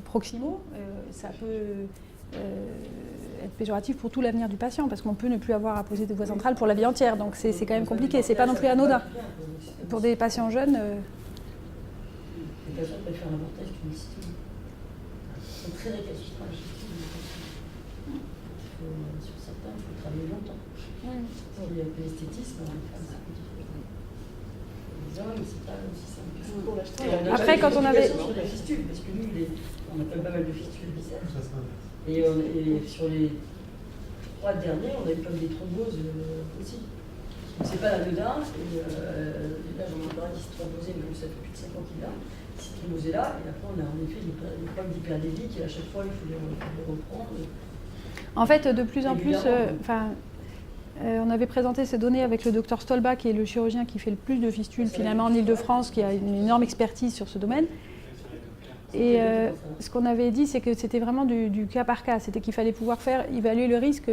proximaux, ça peut être péjoratif pour tout l'avenir du patient, parce qu'on peut ne plus avoir à poser de voie centrale pour la vie entière. Donc c'est quand même compliqué. C'est pas non plus anodin. Pour des patients jeunes... Les patients préfèrent un vortex qu'une fistule. Ils sont très récalcitrants à la fistule. Sur certains, il faut travailler longtemps. Pour l'esthétisme, les femmes, c'est plus difficile. uns, mais c'est pas aussi simple que ça. Pour l'instant, Et on a Après, pas quand on avait- sur la fistule, parce que nous, on a quand même pas mal de fistules biceps. Ça se passe. Et sur les 3 derniers, on a eu comme des thromboses aussi. Donc c'est pas l'anodin. Et là, j'en ai parlé qui s'est thrombosé, mais ça fait plus de 5 ans qu'il l'a. Il s'est thrombosé là. Et après, on a en effet des problèmes d'hyperdélique. Et à chaque fois, il faut les reprendre. En fait, de plus en plus, Régulièrement. on avait présenté ces données avec le docteur Stolba, qui est le chirurgien qui fait le plus de fistules finalement en Ile-de-France, qui a une énorme expertise sur ce domaine. Et ce qu'on avait dit, c'est que c'était vraiment du cas par cas. C'était qu'il fallait pouvoir évaluer le risque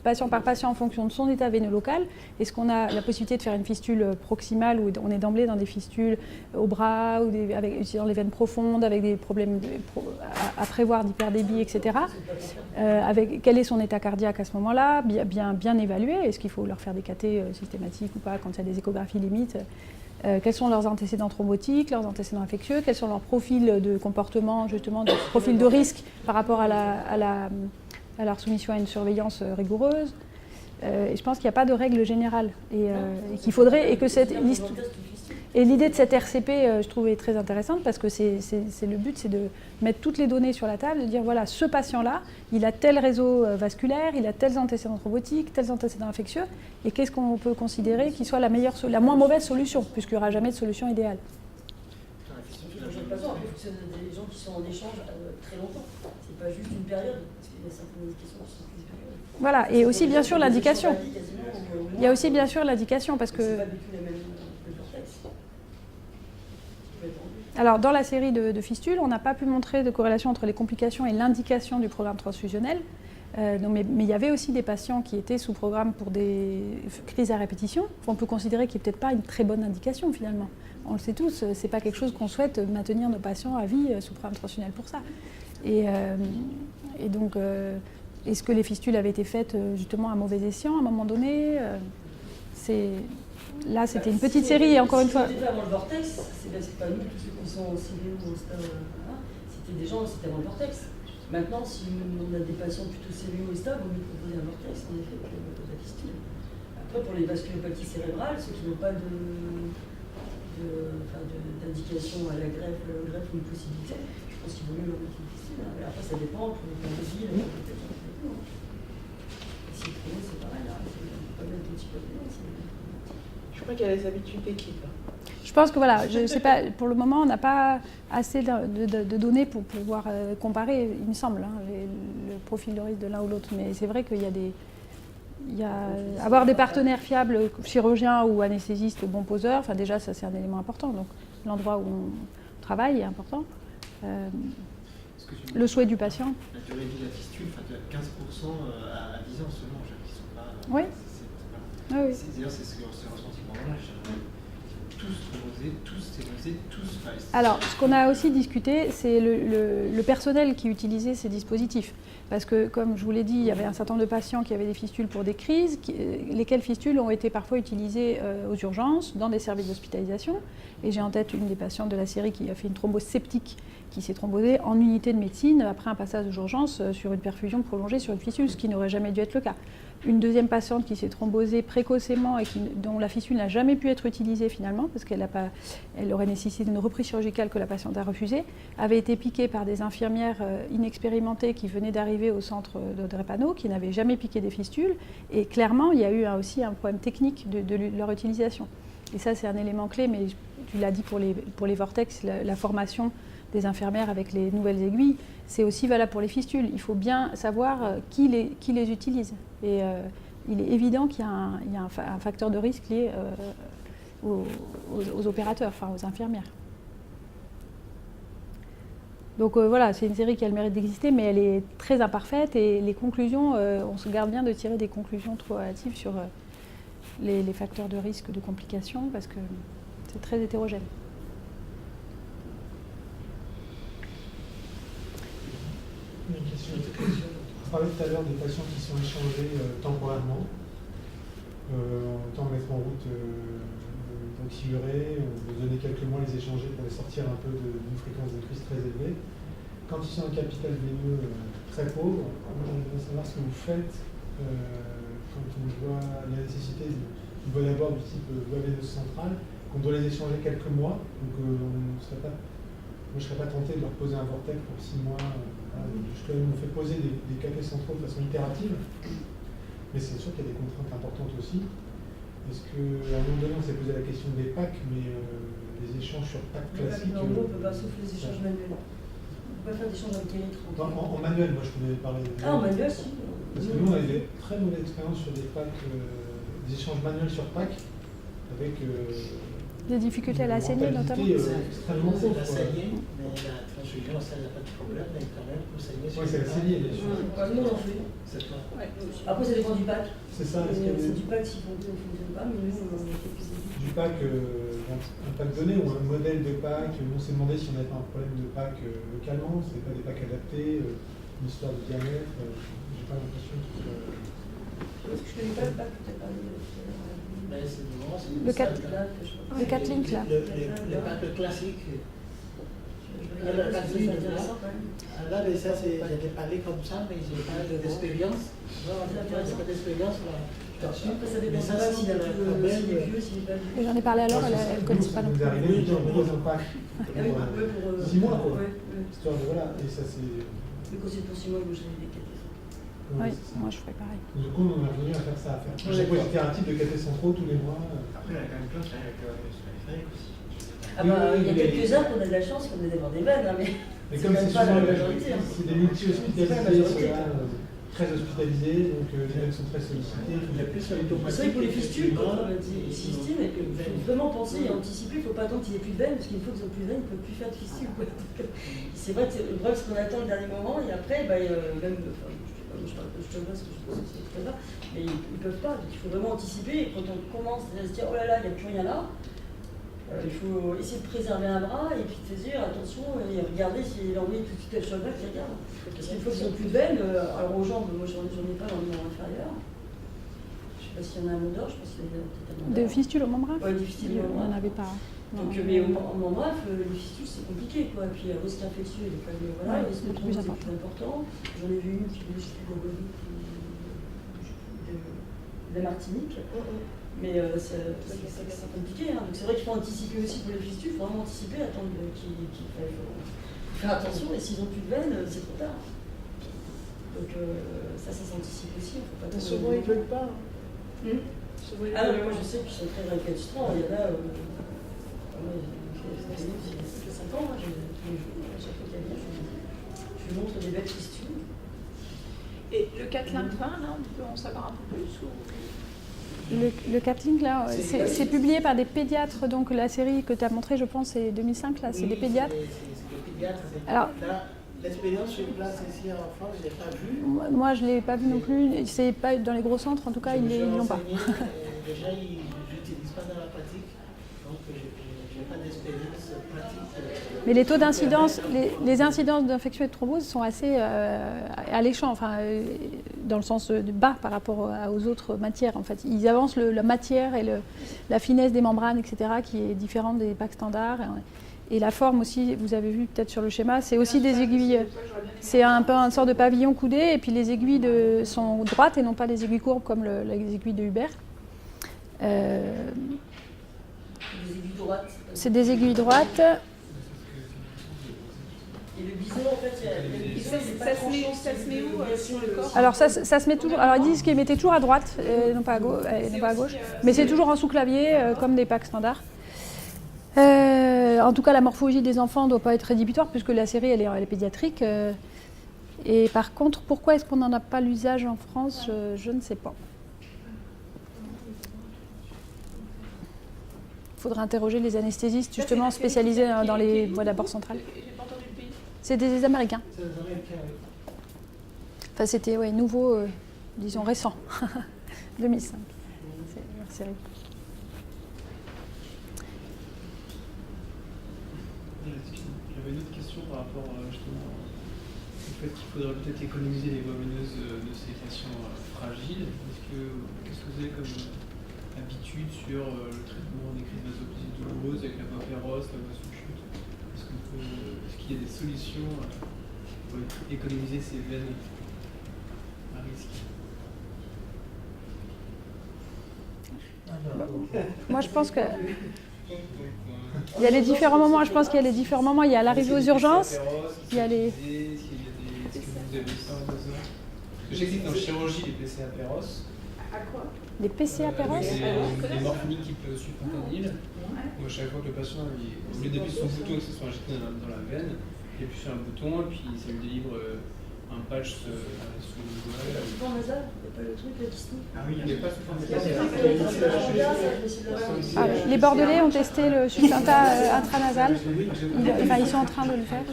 patient par patient en fonction de son état veineux local. Est-ce qu'on a la possibilité de faire une fistule proximale où on est d'emblée dans des fistules au bras, ou dans les veines profondes, avec des problèmes à prévoir d'hyperdébit, etc. Quel est son état cardiaque à ce moment-là, bien évaluer. Est-ce qu'il faut leur faire des cathés systématiques ou pas quand il y a des échographies limites. Quels sont leurs antécédents thrombotiques, leurs antécédents infectieux, quels sont leurs profils de comportement, justement, de profil de risque par rapport à leur soumission à une surveillance rigoureuse. Et je pense qu'il n'y a pas de règle générale. Et qu'il faudrait. Et l'idée de cette RCP, je trouvais très intéressante parce que le but, c'est de mettre toutes les données sur la table, de dire voilà, ce patient-là, il a tel réseau vasculaire, il a tels antécédents thrombotiques, tels antécédents infectieux, et qu'est-ce qu'on peut considérer qui soit la moins mauvaise solution, puisqu'il n'y aura jamais de solution idéale. Il faut des gens qui sont en échange très longtemps. C'est pas juste une période, parce qu'il y a certaines indications qui sont plus périodes. Voilà, et aussi bien sûr l'indication. Il y a aussi bien sûr l'indication, parce que. C'est pas du tout la même vortex. Alors, dans la série de fistules, on n'a pas pu montrer de corrélation entre les complications et l'indication du programme transfusionnel. Mais il y avait aussi des patients qui étaient sous programme pour des crises à répétition. On peut considérer qu'il n'y a peut-être pas une très bonne indication finalement. On le sait tous, ce n'est pas quelque chose qu'on souhaite maintenir nos patients à vie sous programme transfusionnel pour ça. Et donc, est-ce que les fistules avaient été faites justement à mauvais escient à un moment donné Là, c'était une petite série, et encore une fois. C'était avant le vortex, c'est pas nous, tous ceux qui sont en CVO ou en stade, c'était des gens, c'était avant le vortex. Maintenant, si on a des patients plutôt CVO et stables, on peut proposer un vortex, en effet, que la fistule. Après, pour les vasculopathies cérébrales, ceux qui n'ont pas d'indication à la greffe ou une possibilité, je pense qu'il vaut mieux leur mettre une fistule. Mais après, ça dépend pour les plans de vie, si le premier, c'est pareil, là, c'est pas mettre un petit peu de. Je crois qu'il y a les habitudes d'équipe. Je pense que voilà, je sais pas, pour le moment, on n'a pas assez de données pour pouvoir comparer, il me semble, le profil de risque de l'un ou l'autre. Mais c'est vrai qu'il y a avoir des partenaires fiables, chirurgiens ou anesthésistes, bons poseurs, enfin déjà, ça c'est un élément important. Donc l'endroit où on travaille est important. Le souhait du patient. La durée de vie de la fistule, 15% à 10 ans seulement, qui ne sont pas. Oui. Oui. D'ailleurs, c'est ce que c'est ressenti pendant l'âge. Tous stérilisés, tous. Alors, ce qu'on a aussi discuté, c'est le personnel qui utilisait ces dispositifs. Parce que, comme je vous l'ai dit, il y avait un certain nombre de patients qui avaient des fistules pour des crises, lesquelles fistules ont été parfois utilisées aux urgences, dans des services d'hospitalisation. Et j'ai en tête une des patientes de la série qui a fait une thrombose septique, qui s'est thrombosée en unité de médecine après un passage aux urgences sur une perfusion prolongée sur une fistule, ce qui n'aurait jamais dû être le cas. Une deuxième patiente qui s'est thrombosée précocement et dont la fistule n'a jamais pu être utilisée finalement, parce qu'elle aurait nécessité une reprise chirurgicale que la patiente a refusée, avait été piquée par des infirmières inexpérimentées qui venaient d'arriver au centre de Drepano, qui n'avaient jamais piqué des fistules. Et clairement, il y a eu aussi un problème technique de leur utilisation. Et ça, c'est un élément clé, mais tu l'as dit pour les vortex, la formation des infirmières avec les nouvelles aiguilles, c'est aussi valable pour les fistules. Il faut bien savoir qui les utilise. Et il est évident qu'il y a un facteur de risque lié aux opérateurs, enfin aux infirmières. Donc voilà, c'est une série qui a le mérite d'exister, mais elle est très imparfaite et les conclusions, on se garde bien de tirer des conclusions trop hâtives sur les facteurs de risque de complications parce que c'est très hétérogène. Une question. On parlait tout à l'heure des patients qui sont échangés temporairement, autant mettre en route d'oxyurée, de donner quelques mois les échanger pour les sortir un peu d'une fréquence de crise très élevée. Quand ils sont en capital veineux très pauvre, on veut savoir ce que vous faites quand on voit la nécessité d'une voie d'abord du type voie veineuse centrale qu'on doit les échanger quelques mois. Donc moi je ne serais pas tenté de leur poser un vortex pour 6 mois. Jusqu'à ils m'ont fait poser des cafés centraux de façon itérative. Mais c'est sûr qu'il y a des contraintes importantes aussi. Est-ce qu'à un moment donné, on s'est posé la question des packs, mais les échanges sur packs classiques. Non, on ne peut pas, sauf les échanges manuels. On ne peut pas faire d'échanges avec électrons. En manuel, moi je voulais parler de. Ah, en manuel, si. Parce que nous, on a eu des très mauvaises expériences sur des packs, des échanges manuels sur packs, avec. Des difficultés à la saignée, notamment. Extrêmement pauvre. La saignée, mais la transfusion, ça n'a pas de problème, mais quand même, pour saigner. Oui, c'est la saignée, bien sûr. Nous, on en fait. Ouais, nous aussi. Après, ça dépend du pack. C'est ça. C'est du pack s'il fonctionne ou ne fonctionne pas, mais nous, on en fait quelques du pack, un pack donné ou un modèle de pack. On s'est demandé si on avait pas un problème de pack localement, ce n'est pas des packs adaptés, une histoire de diamètre. J'ai pas l'impression que. Parce que je connais pas le pack, peut-être pas. Le 4 Link, là. Le pack classique. Là, déjà, j'avais parlé comme ça, mais je n'ai pas d'expérience. Non, je n'ai pas d'expérience là. Après, ça dépend pas s'il est vieux, s'il n'est pas vieux. Et j'en ai parlé alors, elle ne connaissait pas non plus. Vous arrivez, on propose un pack. Pour 6 mois, quoi. Ouais. Histoire de voilà, et ça c'est. Mais quand c'est pour 6 mois, moi, je l'ai des cafés. Oui, moi je ferais pareil. Du coup, on est revenu à faire ça, à faire chaque fois itératif de cafés centraux tous les mois. Après, il y a quand même plein de choses avec les aussi. Ah bah, il y a quelques-uns qu'on a de la chance qu'on ait d'avoir des vannes, hein, mais comme c'est pas souvent la majorité. Hein. c'est des multi-hospitalisés, très hospitalisés, donc les mecs sont très sollicités. Il y a plus C'est vrai que pour les fistules, quand on a dit fistules, il faut vraiment penser et anticiper, il ne faut pas attendre qu'ils aient plus de veines, parce qu'une fois qu'ils n'ont plus de veines, ils ne peuvent plus faire de fistules. C'est vrai que le problème, c'est qu'on attend le dernier moment, et après, bah, même, je te vois ce que c'est très bien, mais ils ne peuvent pas. Donc, il faut vraiment anticiper, et quand on commence à se dire, oh là là, il n'y a plus rien là, il faut essayer de préserver un bras et puis de se dire attention et regarder si l'envoyer tout de suite sur le bac, qui regarde. Parce qu'une fois qu'ils n'ont plus de veines, alors aux jambes, moi j'en ai pas dans le membre inférieur. Je ne sais pas s'il y en a un mot d'or, je pense qu'il y en a peut-être un mot d'or. De fistules au membre? Oui, des fistules au membre. On n'en avait pas. Donc, mais au membre, les fistules c'est compliqué quoi. Et puis il y a risque infectieux, donc voilà, Ouais, risque de plus c'est plus important. J'en ai vu une qui venait de la Martinique. Mais c'est compliqué, hein. Donc c'est vrai qu'il faut anticiper aussi pour les fistules, il faut vraiment anticiper, attendre qu'il faut faire attention, et s'ils n'ont plus de veines, c'est trop tard. Donc ça s'anticipe aussi, il ne faut pas trop... Souvent ils ne veulent pas. Ah non, mais moi je sais qu'ils sont très récalcitrants, il y en a... ça fait 5 ans, hein, tous les jours, à chaque fois qu'il y a bien, je lui montre des belles fistules. Et le 4 Link 20, là, on peut en savoir un peu plus ou... Le Capling, là, c'est publié par des pédiatres, donc la série que tu as montrée, je pense, c'est 2005, là, c'est des pédiatres. C'est des pédiatres. Alors, l'expérience sur place ici en France, je ne l'ai pas vue. Moi, je ne l'ai pas vu non plus, c'est pas dans les gros centres, en tout cas, ils ne l'ont pas. Déjà, ils n'utilisent pas dans la pratique, donc je n'ai pas d'expérience pratique. Mais les taux d'incidence, les incidences d'infection et de thrombose sont assez alléchants, enfin, dans le sens de bas par rapport aux autres matières. En fait, ils avancent la matière et la finesse des membranes, etc., qui est différente des packs standards. Et la forme aussi, vous avez vu peut-être sur le schéma, c'est aussi des aiguilles. C'est un peu une sorte de pavillon coudé, et puis les aiguilles sont droites et non pas les aiguilles courbes comme les aiguilles de Hubert. Des aiguilles droites. C'est des aiguilles droites. Et le bison, en fait, il se met où sur le corps? Alors ça se met toujours. Alors ils disent qu'ils mettaient toujours à droite, non pas à gauche, mais c'est toujours en sous-clavier comme des packs standards. En tout cas, la morphologie des enfants ne doit pas être rédhibitoire puisque la série elle est pédiatrique. Et par contre, pourquoi est-ce qu'on n'en a pas l'usage en France? Je ne sais pas. Il faudrait interroger les anesthésistes justement spécialisés dans les voies d'abord centrales. C'est des Américains. C'est des Américains, oui. Enfin, c'était nouveau, disons récent, 2005. C'est leur série. J'avais une autre question par rapport justement au fait qu'il faudrait peut-être économiser les voies veineuses de ces patients fragiles. Qu'est-ce que vous avez comme habitude sur le traitement des crises vasoconstrictives douloureuses avec la voie féroce, la voie sous-chute? Est-ce qu'il y a des solutions pour économiser ces veines à risque? Moi, je pense que Il y a les différents moments, je pense qu'il y a les différents moments. Il y a l'arrivée aux urgences, il y a les... Est-ce que vous avez ça en besoin? Je sais que dans la chirurgie, les PCA Péros. À quoi? Les PCA Péros. Les morphiniques qui peuvent suivre fentanyl. À chaque fois que le patient, au lieu d'appuyer sur son bouton et que ce soit injecté dans la veine, il appuie sur un bouton et puis ça lui délivre un patch sous le doigt. Support nasal, il n'y a pas le truc, la Disney. Ah oui, il n'y a pas support Ah, les Bordelais ont testé le Succinta intranasal. Ils sont en train de le faire.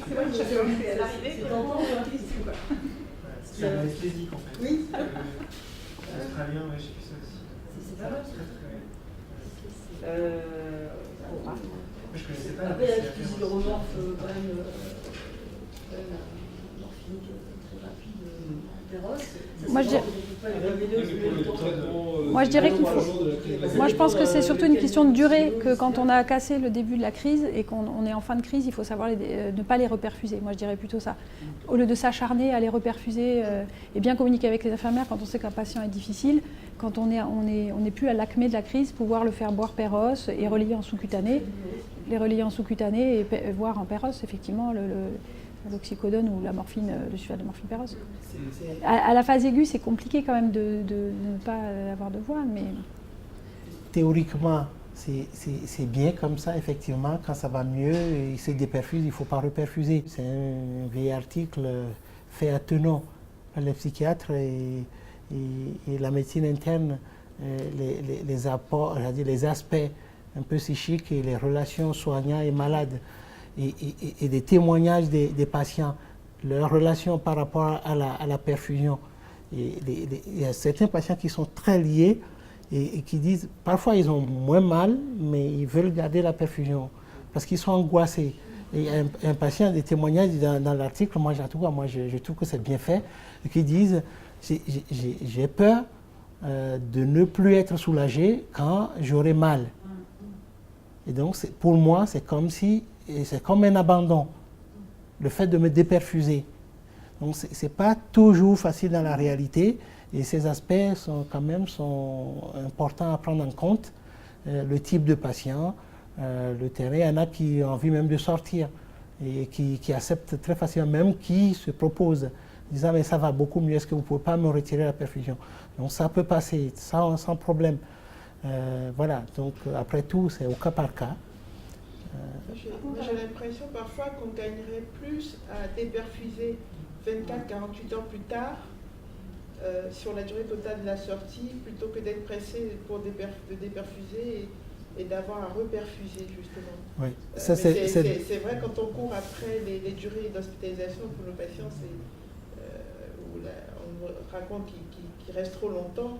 C'est anesthésique en fait. Oui. Australien, ouais, j'ai vu ça aussi. C'est pas mal. Je connaissais pas. Après, il y a l'exclusive Euromorph, quand même, morphinique très rapide, Péros. Moi, je dirais... Moi, je dirais qu'il faut... Moi, je pense que c'est surtout une question de durée, que quand on a cassé le début de la crise et qu'on est en fin de crise, il faut savoir ne pas les reperfuser. Moi, je dirais plutôt ça. Au lieu de s'acharner à les reperfuser et bien communiquer avec les infirmières quand on sait qu'un patient est difficile, quand on n'est plus à l'acmé de la crise, pouvoir le faire boire Péros et relier en sous-cutané, les relier en sous-cutané et voir en Péros, effectivement, l'oxycodone ou la morphine, le sulfate de morphine Péros. À la phase aiguë, c'est compliqué quand même de ne pas avoir de voix, mais... Théoriquement, c'est bien comme ça, effectivement. Quand ça va mieux, il se déperfuse, il ne faut pas reperfuser. C'est un vieil article fait à Tenon par les psychiatres et la médecine interne, les apports, les aspects un peu psychiques et les relations soignants et malades et des témoignages des patients, leurs relations par rapport à la perfusion. Il y a certains patients qui sont très liés et qui disent, parfois ils ont moins mal, mais ils veulent garder la perfusion parce qu'ils sont angoissés. Et un patient, des témoignages dans l'article, moi je trouve que c'est bien fait, qui disent, j'ai peur de ne plus être soulagé quand j'aurai mal. Et donc pour moi, c'est comme un abandon, le fait de me déperfuser. Donc ce n'est pas toujours facile dans la réalité et ces aspects sont importants à prendre en compte. Le type de patient, le terrain, il y en a qui ont envie même de sortir et qui acceptent très facilement, même qui se proposent, disant mais ça va beaucoup mieux, est-ce que vous ne pouvez pas me retirer la perfusion? Donc ça peut passer sans problème. Voilà, donc après tout, c'est au cas par cas. J'ai l'impression parfois qu'on gagnerait plus à déperfuser 24-48 heures plus tard sur la durée totale de la sortie plutôt que d'être pressé de déperfuser et d'avoir à reperfuser justement. Oui. C'est vrai quand on court après les durées d'hospitalisation pour nos patients, où on raconte qu'ils restent trop longtemps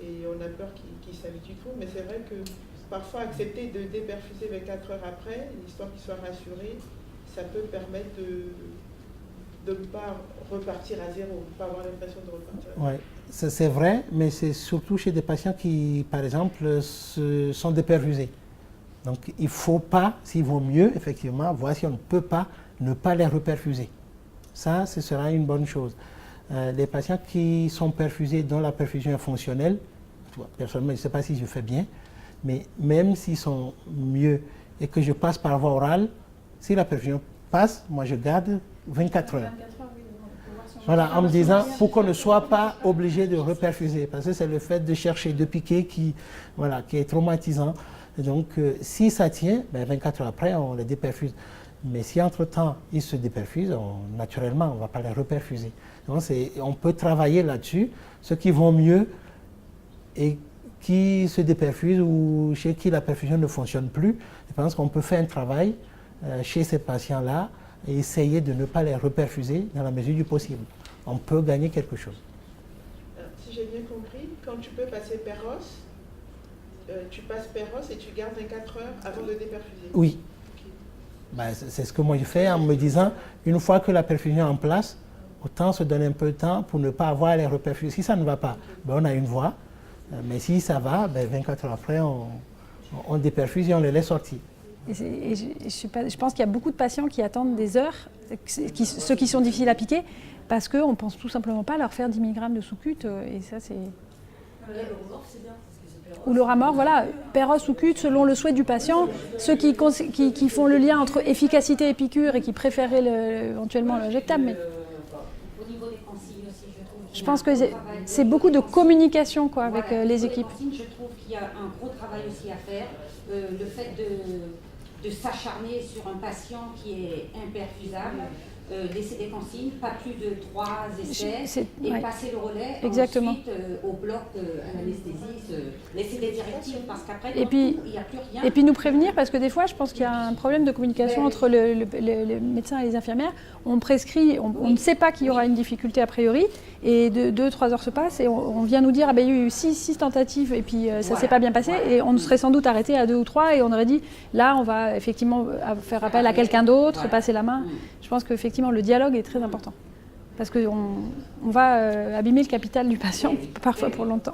et on a peur qu'ils s'habituent trop, mais c'est vrai que parfois accepter de déperfuser 24 heures après, l'histoire qu'ils soient rassurés, ça peut permettre de ne pas repartir à zéro, de ne pas avoir l'impression de repartir à zéro. Oui, c'est vrai, mais c'est surtout chez des patients qui, par exemple, sont déperfusés. Donc il ne faut pas, s'il vaut mieux, effectivement, voir si on ne peut pas ne pas les reperfuser. Ça, ce sera une bonne chose. Les patients qui sont perfusés, dont la perfusion est fonctionnelle, personnellement, je ne sais pas si je fais bien, mais même s'ils sont mieux et que je passe par voie orale, si la perfusion passe, moi je garde 24 heures. Voilà, en me disant, pour qu'on ne soit pas obligé de reperfuser, parce que c'est le fait de chercher, de piquer qui est traumatisant. Et donc, si ça tient, 24 heures après, on les déperfuse. Mais si entre-temps, ils se déperfusent, naturellement, on ne va pas les reperfuser. Donc, on peut travailler là-dessus. Ceux qui vont mieux et qui se déperfusent ou chez qui la perfusion ne fonctionne plus, je pense qu'on peut faire un travail chez ces patients-là et essayer de ne pas les reperfuser dans la mesure du possible. On peut gagner quelque chose. Alors, si j'ai bien compris, quand tu peux passer Péros, tu passes Péros et tu gardes 24 heures avant de déperfuser. Oui. Okay. C'est ce que moi je fais en me disant, une fois que la perfusion est en place, autant se donner un peu de temps pour ne pas avoir à les reperfuser. Si ça ne va pas, on a une voie. Mais si ça va, 24 heures après, on déperfuse et on les laisse sortir. Je pense qu'il y a beaucoup de patients qui attendent des heures, ceux qui sont difficiles à piquer, parce qu'on ne pense tout simplement pas leur faire 10 mg de sous-cut. Et ça, c'est... Là, l'Euromorph, c'est bien, parce que c'est ou le rat mort, voilà, péros ou cut, selon le souhait du patient. Ceux qui font le lien entre efficacité et piqûre et qui préféraient éventuellement l'injectable. Mais Au niveau des consignes aussi, je trouve. je pense que c'est beaucoup de communication quoi, avec les équipes. Consignes, je trouve qu'il y a un gros travail aussi à faire. Le fait de s'acharner sur un patient qui est imperfusable, laisser des consignes, pas plus de 3 essais, et passer le relais. Exactement. Ensuite au bloc à l'anesthésie, laisser des directives parce qu'après et puis, il n'y a plus rien. Et puis nous prévenir parce que des fois je pense qu'il y a un problème de communication entre les médecins et les infirmières. On prescrit, on ne sait pas qu'il y aura une difficulté a priori et 2-3 heures se passent et on vient nous dire ah ben, il y a eu 6 tentatives et puis ça ne s'est pas bien passé et on serait sans doute arrêté à 2 ou 3 et on aurait dit là on va effectivement faire appel à quelqu'un d'autre, passer la main. Je pense qu'effectivement le dialogue est très important parce qu'on va abîmer le capital du patient parfois pour longtemps.